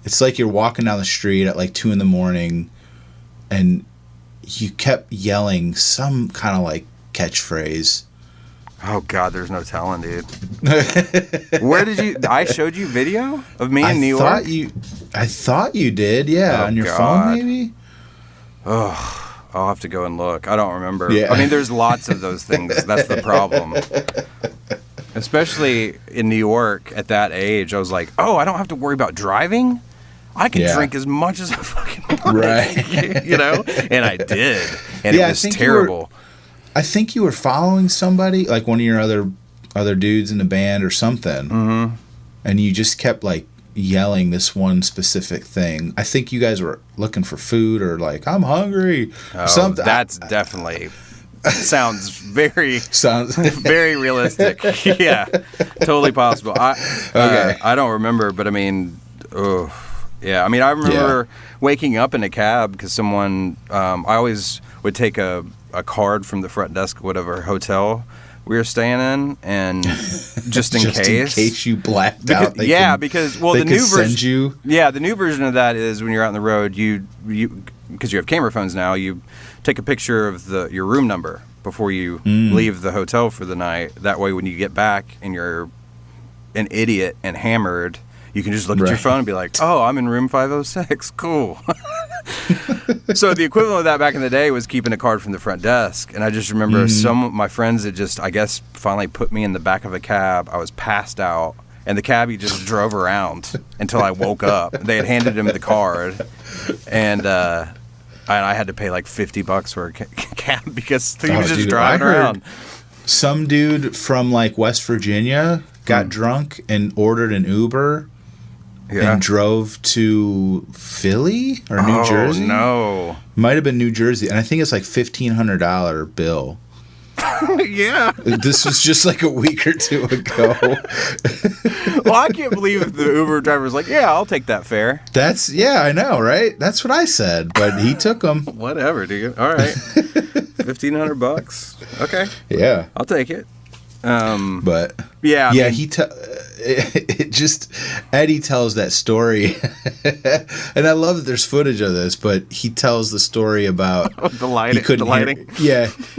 It's like you're walking down the street at like 2 a.m. and you kept yelling some kind of like catchphrase. Oh, God, there's no telling, dude. Where did I showed you video of me in New York? I thought you did, on your phone maybe? Oh, I'll have to go and look. I don't remember. Yeah. I mean, there's lots of those things. That's the problem. Especially in New York at that age, I was like, oh, I don't have to worry about driving? I can drink as much as I fucking want. Right. You know? And I did. And it was terrible. I think you were following somebody, like one of your other dudes in the band or something. Mm-hmm. And you just kept, like, yelling this one specific thing. I think you guys were looking for food or, like, I'm hungry. Oh, something. That's definitely... sounds very very realistic. Yeah, totally possible. I don't remember, but I mean, I mean, I remember waking up in a cab because someone, I always would take a card from the front desk, whatever hotel, we were staying in, and just in case you blacked out. Because the new send you. Yeah, the new version of that is when you're out on the road, you because you have camera phones now, you take a picture of your room number before you leave the hotel for the night. That way, when you get back and you're an idiot and hammered, you can just look at your phone and be like, "Oh, I'm in room 506. Cool." So the equivalent of that back in the day was keeping a card from the front desk. And I just remember some of my friends had just, I guess, finally put me in the back of a cab. I was passed out, and the cabbie just drove around until I woke up. They had handed him the card, and I had to pay like $50 for a cab because he was just driving around. Some dude from like West Virginia got drunk and ordered an Uber and drove to Philly or New Jersey. Oh, no. Might have been New Jersey. And I think it's like $1,500 bill. Yeah. This was just like a week or two ago. Well, I can't believe the Uber driver was like, "Yeah, I'll take that fare." I know, right? That's what I said, but he took them. Whatever, dude. All right. $1,500. Okay. Yeah. I'll take it. But yeah, Eddie tells that story, and I love that there's footage of this. But he tells the story about the lighting.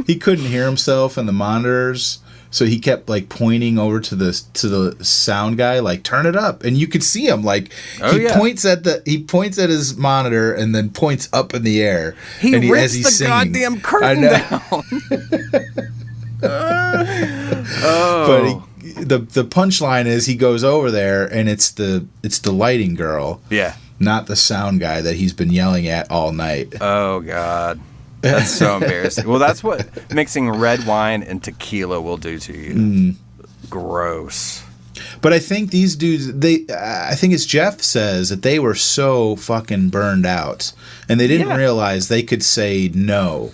He couldn't hear himself in the monitors, so he kept like pointing over to the sound guy, like turn it up, and you could see him like points at his monitor and then points up in the air. He rips the singing. Goddamn curtain down. But the punchline is he goes over there and it's the lighting girl, not the sound guy that he's been yelling at all night. Oh God, that's so embarrassing. Well, that's what mixing red wine and tequila will do to you. Gross. But I think these dudes, I think as Jeff says, that they were so fucking burned out and they didn't realize they could say no.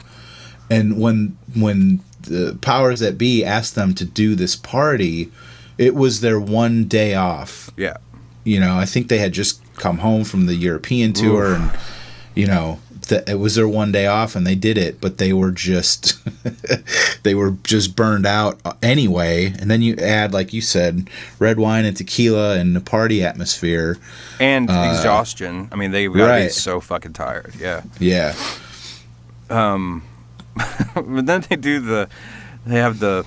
And when the powers that be asked them to do this party, it was their one day off. Yeah. I think they had just come home from the European tour and, it was their one day off and they did it, but they were just, burned out anyway. And then you add, like you said, red wine and tequila and the party atmosphere. And exhaustion. I mean, they gotta be so fucking tired. Yeah. Yeah. But then they have the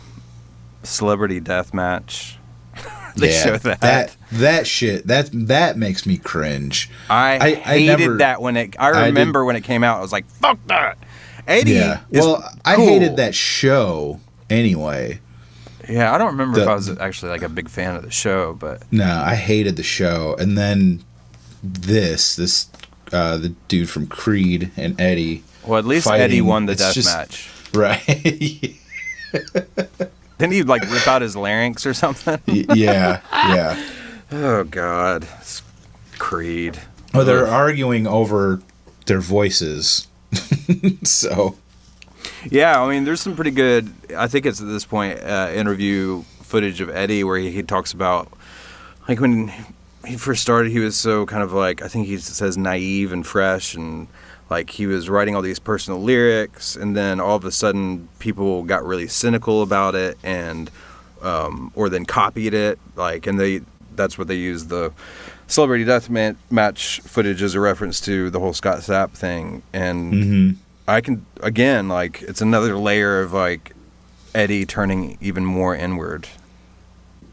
celebrity death match. They show that shit. That makes me cringe. I hated that when it. I remember when it came out. I was like, "Fuck that." Eddie. Yeah. Well, I hated that show anyway. Yeah, I don't remember if I was actually like a big fan of the show, but no, I hated the show. And then the dude from Creed and Eddie. Well, at least Eddie won the death match. Right. Didn't he like rip out his larynx or something? Yeah. Oh God, it's Creed. Well, they're arguing over their voices. So. Yeah, I mean, there's some pretty good. I think it's at this point interview footage of Eddie where he talks about like when he first started, he was so kind of like, I think he says naive and fresh, and like he was writing all these personal lyrics, and then all of a sudden people got really cynical about it, and or then copied it, like, and that's what they used the celebrity death match footage as a reference to the whole Scott Stapp thing, and I can again, like, it's another layer of like Eddie turning even more inward.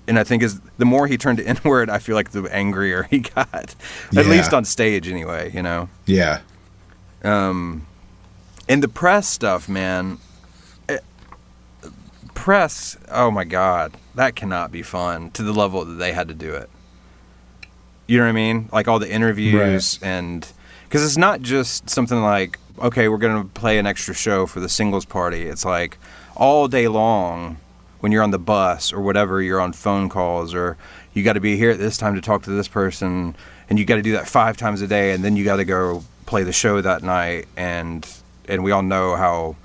And I think the more he turned inward, I feel like the angrier he got. At least on stage, anyway, Yeah. And the press stuff, man. Press, oh my God. That cannot be fun to the level that they had to do it. You know what I mean? Like all the interviews and... Because it's not just something like, okay, we're going to play an extra show for the singles party. It's like all day long... when you're on the bus or whatever, you're on phone calls, or you got to be here at this time to talk to this person, and you got to do that 5 times a day, and then you got to go play the show that night, and we all know how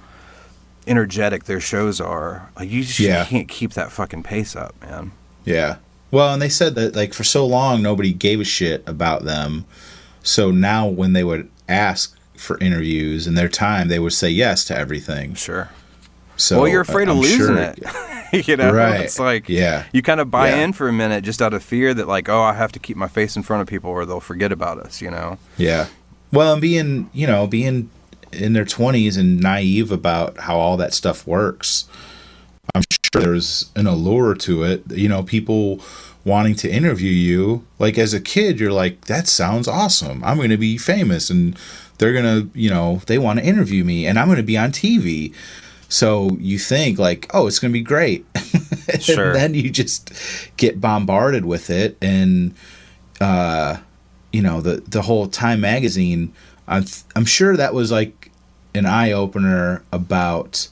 energetic their shows are. Like, you just can't keep that fucking pace up, man. Yeah. Well, and they said that, like, for so long, nobody gave a shit about them. So now when they would ask for interviews in their time, they would say yes to everything. Sure. So well, you're afraid of losing it. You know, Right. it's like Yeah. you kind of buy Yeah. in for a minute just out of fear that like, oh, I have to keep my face in front of people or they'll forget about us, you know? Yeah. Well, and being in their 20s and naive about how all that stuff works, I'm sure there's an allure to it. You know, people wanting to interview you. Like as a kid, you're like, that sounds awesome. I'm going to be famous and they're going to, they want to interview me and I'm going to be on TV. So you think like, oh, it's going to be great. Sure. And then you just get bombarded with it. And, the whole Time magazine, I'm sure that was like an eye opener about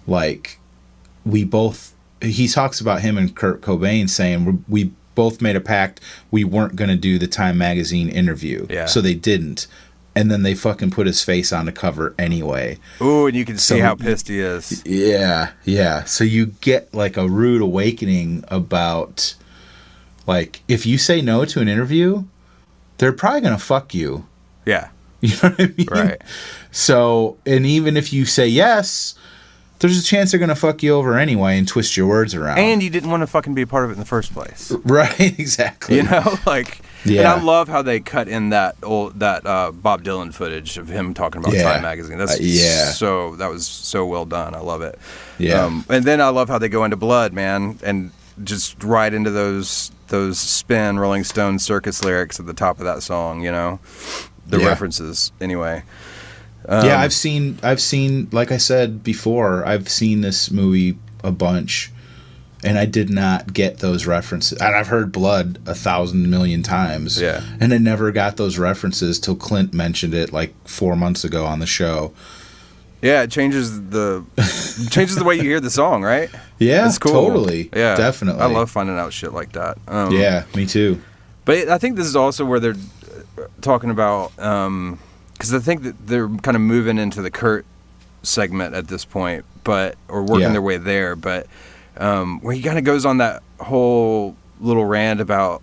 like he talks about him and Kurt Cobain saying we both made a pact we weren't going to do the Time magazine interview. Yeah. So they didn't. And then they fucking put his face on the cover anyway. Ooh, and you can see how pissed he is. Yeah, yeah. So you get like a rude awakening about like if you say no to an interview, they're probably going to fuck you. Yeah. You know what I mean? Right. So, and even if you say yes, there's a chance they're going to fuck you over anyway and twist your words around. And you didn't want to fucking be a part of it in the first place. Right, exactly. You know, like, Yeah. and I love how they cut in that Bob Dylan footage of him talking about Yeah. Time magazine. That's that was so well done. I love it. Yeah. And then I love how they go into Blood, man, and just right into those Spin Rolling Stone Circus lyrics at the top of that song. You know, the references anyway. Yeah, I've seen, like I said before, I've seen this movie a bunch, and I did not get those references. And I've heard Blood 1,000 million times. Yeah. And I never got those references till Clint mentioned it like 4 months ago on the show. Yeah, it changes the way you hear the song, right? Yeah, it's cool. Totally. Yeah, Definitely. I love finding out shit like that. Yeah, me too. But I think this is also where they're talking about, because I think that they're kind of moving into the Kurt segment at this point, or working their way there. But where he kind of goes on that whole little rant about,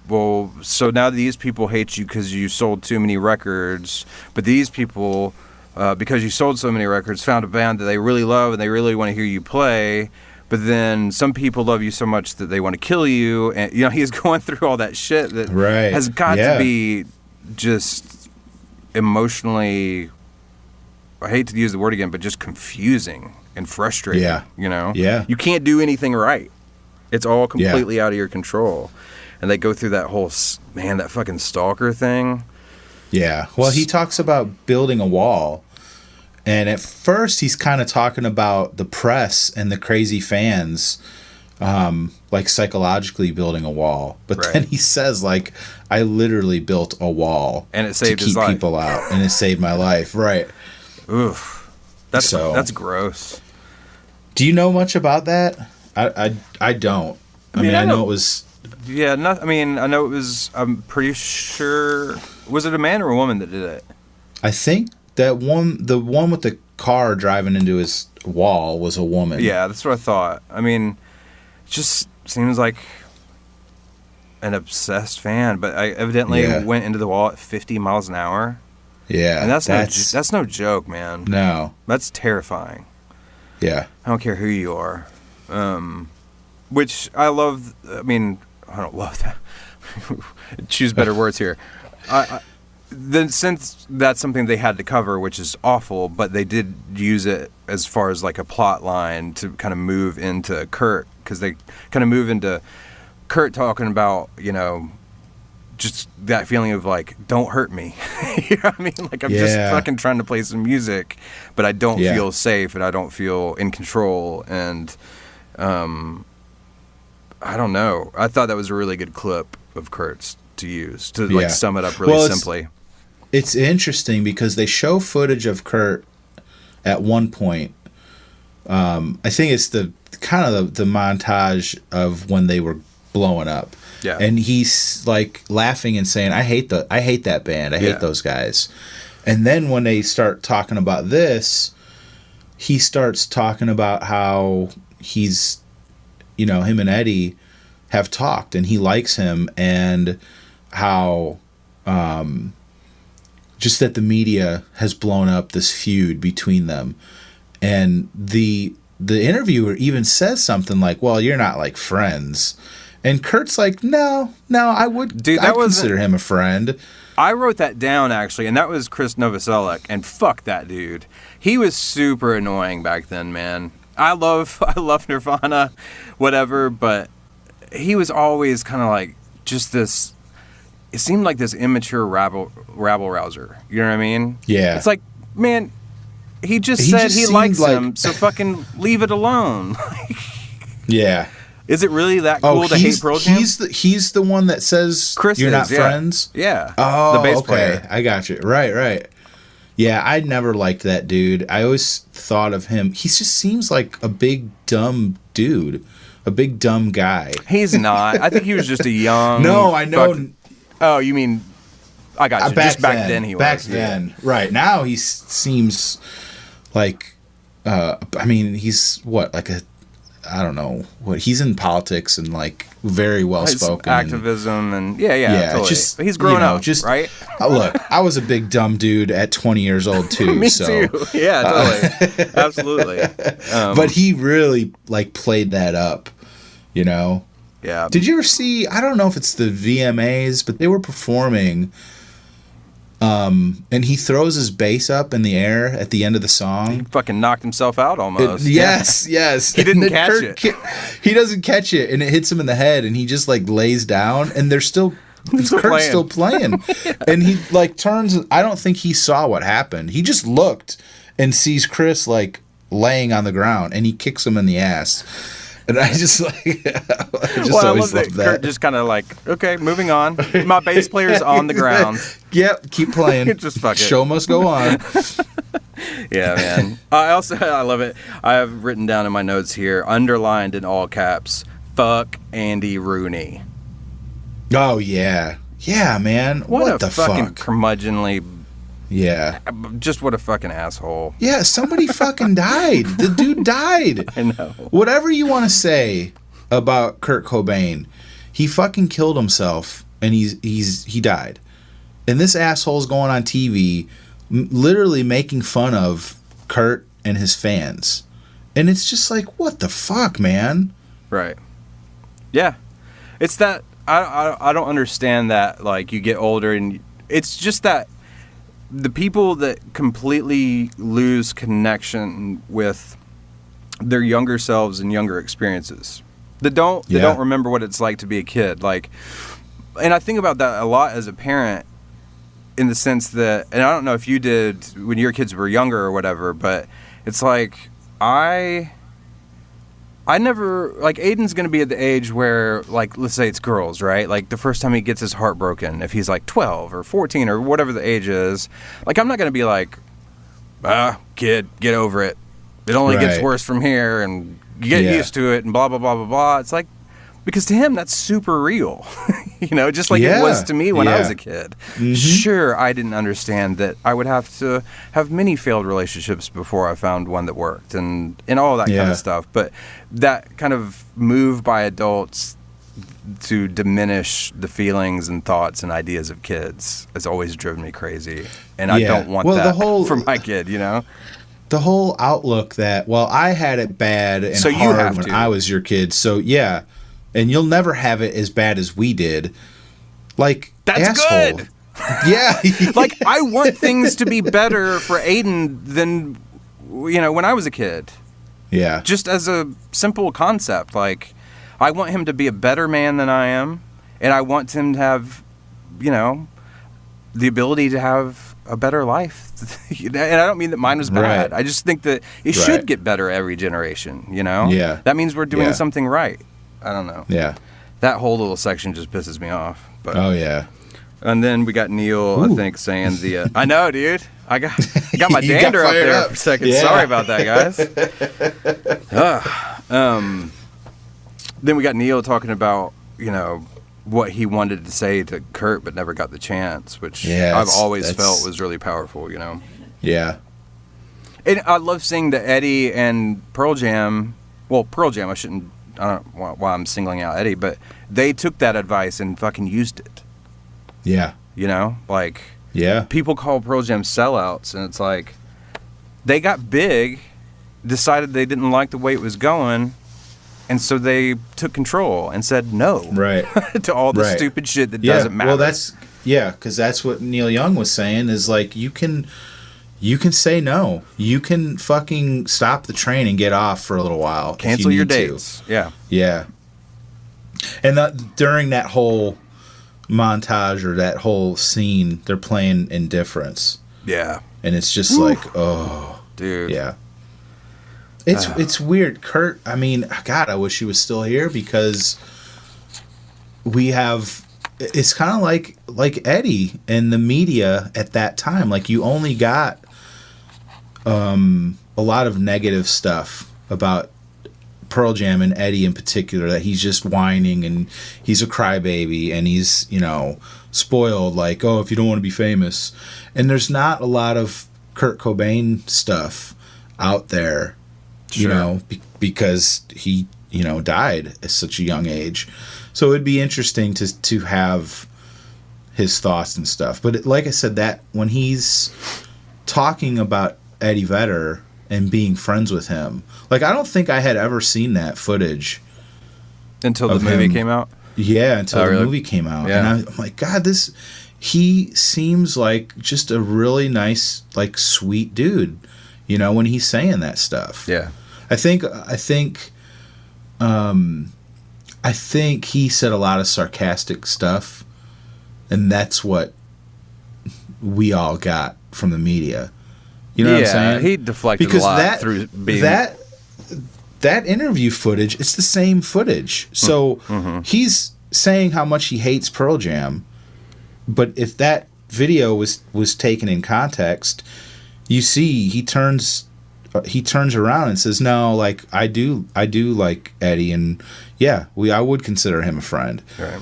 well, so now these people hate you because you sold too many records, but these people, because you sold so many records, found a band that they really love and they really want to hear you play. But then some people love you so much that they want to kill you. And, he's going through all that shit that has got to be just emotionally, I hate to use the word again, but just confusing and frustrating. Yeah. Yeah. You can't do anything right. It's all completely out of your control. And they go through that whole, that fucking stalker thing. Yeah. Well, he talks about building a wall. And at first, he's kind of talking about the press and the crazy fans, like psychologically building a wall. But then he says, like, I literally built a wall and it saved to his keep life. people out, and it saved my life. Right. Oof. That's gross. Do you know much about that? I don't. I mean, I know it was. Yeah. I know it was. I'm pretty sure. Was it a man or a woman that did it? I think the one with the car driving into his wall was a woman. Yeah, that's what I thought. I mean, it just seems like an obsessed fan, but I evidently went into the wall at 50 miles an hour. Yeah, and that's no joke, man. No, that's terrifying. Yeah, I don't care who you are. Which I love. I mean, I don't love that. Choose better words here. Then since that's something they had to cover, which is awful, but they did use it as far as like a plot line to kind of move into Kurt, because they kind of move into Kurt talking about, just that feeling of like, don't hurt me. You know what I mean? Like, I'm just fucking trying to play some music, but I don't feel safe and I don't feel in control. And I don't know. I thought that was a really good clip of Kurt's to use to like sum it up really simply. It's interesting because they show footage of Kurt at one point. I think it's the kind of the montage of when they were blowing up. Yeah. And he's like laughing and saying, I hate that band. I hate those guys. And then when they start talking about this, he starts talking about how he's, him and Eddie have talked and he likes him, and how just that the media has blown up this feud between them. And the the interviewer even says something like, well, you're not like friends. And Kurt's like, no, I would consider him a friend. I wrote that down, actually, and that was Chris Novoselic, and fuck that dude. He was super annoying back then, man. I love Nirvana, whatever, but he was always kind of like just this, it seemed like this immature rabble rouser. You know what I mean? Yeah. It's like, man, he said he likes him, so fucking leave it alone. Yeah. Is it really that cool to hate Pearl Jam? He's the one that says you're not friends? Yeah. Oh, the bass okay. player. I got you. Right. Yeah, I never liked that dude. I always thought of him. He just seems like a big, dumb dude. A big, dumb guy. He's not. I think he was just a young... No, I know. Oh, you mean... I got you. Just back then he was. Back then. Right. Now he seems like... I mean, he's what? Like a... I don't know what he's in politics and like very well spoken, activism and yeah, totally. Just he's grown up, just right? Look, I was a big dumb dude at 20 years old too. Me so, too. Yeah, totally, absolutely. But he really like played that up, you know. Yeah. Did you ever see? I don't know if it's the VMAs, but they were performing. And he throws his bass up in the air at the end of the song. He fucking knocked himself out almost. Yes. He didn't catch it. He doesn't catch it, and it hits him in the head, and he just like lays down, and Kurt's still playing. And he like turns. I don't think he saw what happened. He just looked and sees Chris like laying on the ground, and he kicks him in the ass. And I just like, always love that. Kurt just kind of like, okay, moving on. My bass player's on the ground. Yep, keep playing. Just fuck it. Show must go on. Yeah, man. I love it. I have written down in my notes here, underlined in all caps, fuck Andy Rooney. Oh, yeah. Yeah, man. What the fucking fuck? curmudgeonly... Yeah. Just what a fucking asshole. Yeah, somebody fucking died. The dude died. I know. Whatever you want to say about Kurt Cobain, he fucking killed himself and he died. And this asshole's going on TV literally making fun of Kurt and his fans. And it's just like, what the fuck, man? Right. Yeah. It's that I don't understand that, like, you get older and it's just that the people that completely lose connection with their younger selves and younger experiences, they don't remember what it's like to be a kid. Like, and I think about that a lot as a parent, in the sense that, and I don't know if you did when your kids were younger or whatever, but it's like I never, like, Aiden's going to be at the age where, like, let's say it's girls, right? Like, the first time he gets his heart broken, if he's, like, 12 or 14 or whatever the age is, like, I'm not going to be like, kid, get over it. It only gets worse from here, and you get used to it, and blah, blah, blah, blah, blah. It's like, because to him, that's super real. You know, just like it was to me when I was a kid. Mm-hmm. Sure, I didn't understand that I would have to have many failed relationships before I found one that worked and all that kind of stuff. But that kind of move by adults to diminish the feelings and thoughts and ideas of kids has always driven me crazy. And I don't want that for my kid, you know? The whole outlook that, well, I had it bad and hard when I was your kid, so yeah. And you'll never have it as bad as we did. Like, that's asshole. Good. Yeah. Like, I want things to be better for Aiden than, you know, when I was a kid. Yeah. Just as a simple concept. Like, I want him to be a better man than I am. And I want him to have, you know, the ability to have a better life. And I don't mean that mine was bad. I just think that it should get better every generation, you know? Yeah. That means we're doing something right. I don't know. Yeah. That whole little section just pisses me off. But, oh, yeah. And then we got Neil, I think, saying the... I know, dude. I got my dander up there for a second. Yeah. Sorry about that, guys. Then we got Neil talking about, you know, what he wanted to say to Kurt but never got the chance, which I've always felt was really powerful, you know? Yeah. And I love seeing that Eddie and Pearl Jam... Well, Pearl Jam, I don't know why I'm singling out Eddie, but they took that advice and fucking used it. Yeah. You know? Like, people call Pearl Jam sellouts, and it's like, they got big decided they didn't like the way it was going, and so they took control and said no to all the stupid shit that doesn't matter. Well, because that's what Neil Young was saying, is like, you can say no. You can fucking stop the train and get off for a little while. Cancel your dates. Yeah. Yeah. And during that whole montage or that whole scene, they're playing Indifference. Yeah. And it's just like, oh. Dude. Yeah. It's weird. Kurt, I mean, God, I wish he was still here, because it's kind of like Eddie and the media at that time. Like, you only got a lot of negative stuff about Pearl Jam and Eddie in particular, that he's just whining and he's a crybaby and he's, spoiled, like, oh, if you don't want to be famous. And there's not a lot of Kurt Cobain stuff out there, because he, died at such a young age. So it'd be interesting to have his thoughts and stuff. But like I said, that when he's talking about Eddie Vedder and being friends with him, like, I don't think I had ever seen that footage until the movie came out. Yeah, until the movie came out. Yeah. And I'm like, God, he seems like just a really nice, like, sweet dude, when he's saying that stuff. Yeah. I think he said a lot of sarcastic stuff, and that's what we all got from the media. You know what I'm saying? He deflected a lot through being... That interview footage, it's the same footage. So he's saying how much he hates Pearl Jam, but if that video was taken in context, you see he turns around and says, no, like, I do like Eddie, and yeah, I would consider him a friend. Right.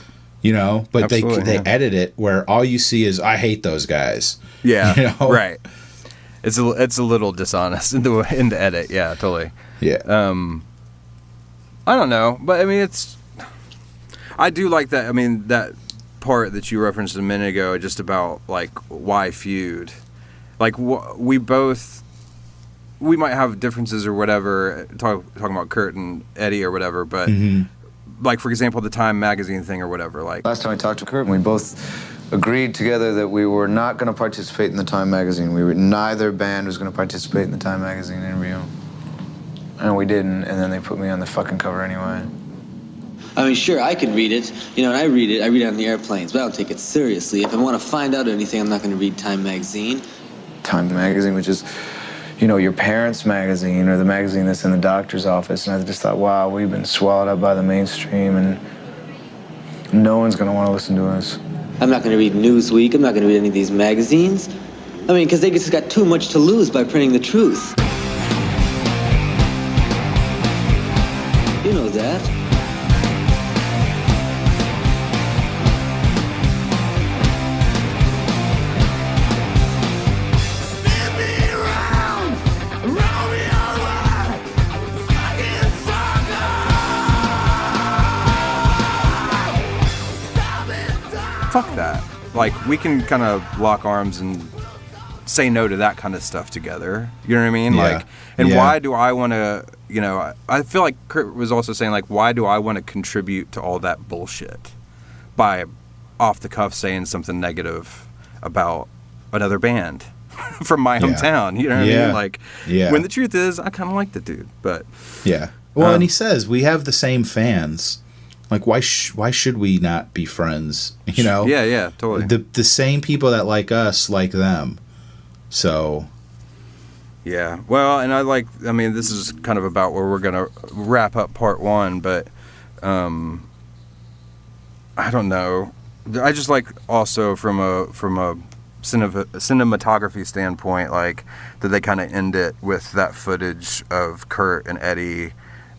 But Absolutely, they edit it where all you see is, I hate those guys. Yeah. Right. It's a little dishonest in the edit. Yeah, totally. Yeah. I don't know, but I mean, I do like that. I mean, that part that you referenced a minute ago, just about, like, why feud. Like, we might have differences or whatever, talking about Kurt and Eddie or whatever, but like, for example, the Time magazine thing or whatever. Like, last time I talked to Kurt, we both agreed together that we were not going to participate in the Time magazine. Neither band was going to participate in the Time magazine interview. And we didn't, and then they put me on the fucking cover anyway. I mean, sure, I could read it, and I read it on the airplanes, but I don't take it seriously. If I want to find out anything, I'm not going to read Time magazine. Time magazine, which is, your parents' magazine, or the magazine that's in the doctor's office, and I just thought, wow, we've been swallowed up by the mainstream, and no one's going to want to listen to us. I'm not going to read Newsweek. I'm not going to read any of these magazines. I mean, because they just got too much to lose by printing the truth. You know that. fuck that. Like, we can kind of lock arms and say no to that kind of stuff together. You know what I mean? Yeah. Like, and why do I want to, you know, I feel like Kurt was also saying, like, why do I want to contribute to all that bullshit by off the cuff saying something negative about another band from my hometown? You know what I mean? Like, when the truth is, I kind of like the dude, but. Yeah. Well, and he says, we have the same fans. Like, why should we not be friends? You know? Yeah, totally. The same people that like us like them. So. Yeah. Well, and I mean, this is kind of about where we're going to wrap up part one, but I don't know. I just like also from a cinematography standpoint, like, that they kind of end it with that footage of Kurt and Eddie,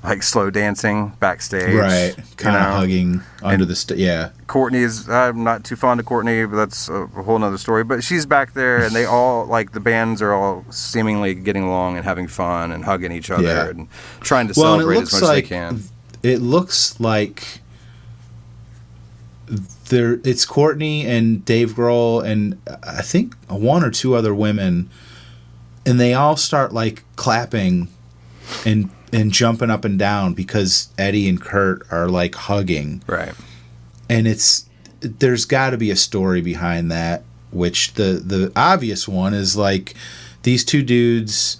like, slow dancing backstage. Right. Kind of hugging under the yeah. Courtney's, I'm not too fond of Courtney, but that's a whole nother story. But she's back there, and they all, like, the bands are all seemingly getting along and having fun and hugging each other and trying to celebrate as much as they can. It looks like it's Courtney and Dave Grohl and I think one or two other women, and they all start, like, clapping and jumping up and down because Eddie and Kurt are like hugging. Right. And there's got to be a story behind that, which the obvious one is like these two dudes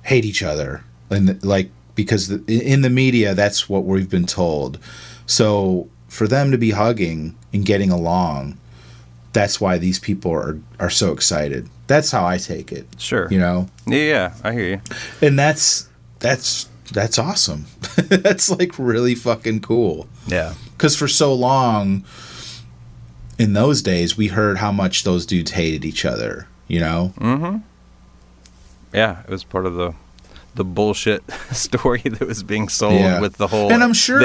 hate each other, and like because in the media that's what we've been told. So for them to be hugging and getting along, that's why these people are so excited. That's how I take it. Sure. You know? Yeah, I hear you. And that's awesome. That's like really fucking cool. Yeah. Because for so long in those days, we heard how much those dudes hated each other, you know? Mm-hmm. Yeah, it was part of the bullshit story that was being sold with the whole. And I'm sure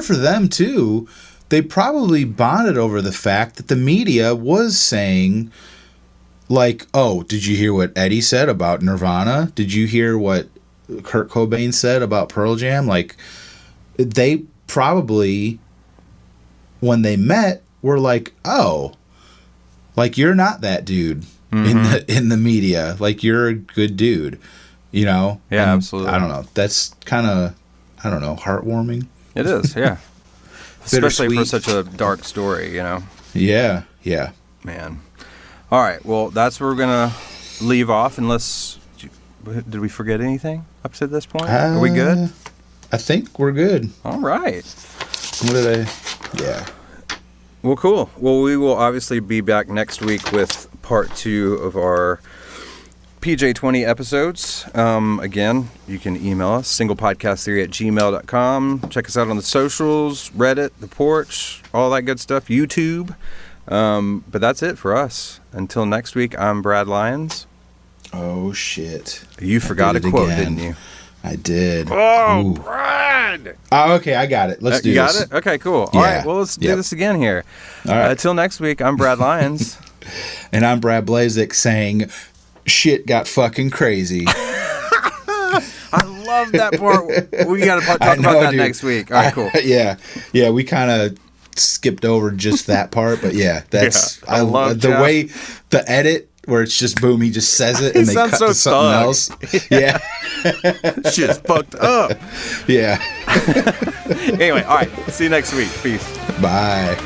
for them too, they probably bonded over the fact that the media was saying, like, "Oh, did you hear what Eddie said about Nirvana? Did you hear what Kurt Cobain said about Pearl Jam?" Like, they probably, when they met, were like, "Oh, like you're not that dude." In the media, like you're a good dude, you know? Yeah, and absolutely. I don't know. That's kind of, I don't know, heartwarming. It is, yeah. Especially for such a dark story, you know? Yeah. Man. All right, well, that's where we're going to leave off unless... Did we forget anything up to this point? Are we good? I think we're good. All right. What did I... Yeah. Well, cool. Well, we will obviously be back next week with part 2 of our PJ20 episodes. Again, you can email us, singlepodcasttheory@gmail.com. Check us out on the socials, Reddit, The Porch, all that good stuff, YouTube. But that's it for us. Until next week, I'm Brad Lyons. Oh, shit. You forgot a quote, didn't you? I did. Oh, Ooh. Brad! Oh, okay, I got it. Let's do this. You got it? Okay, cool. All right, well, let's do this again here. All right. Until next week, I'm Brad Lyons. And I'm Brad Blazek saying, shit got fucking crazy. I love that part. We got to talk about that next week. All right, cool. Yeah, we kind of skipped over just that part, but yeah, that's I love the Jeff. way the edit where it's just boom, he just says it and they cut to something else. Yeah. Shit's fucked up. Yeah. Anyway, all right. See you next week. Peace. Bye.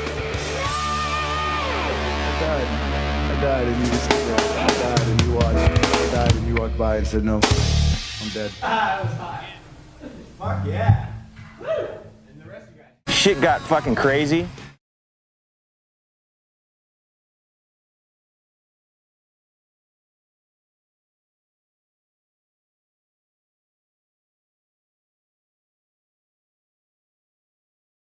I died and you just I died and you watched. I died and you walked by and said no. I'm dead. That was hot. Fuck yeah. Woo! And the rest of you guys. Shit got fucking crazy.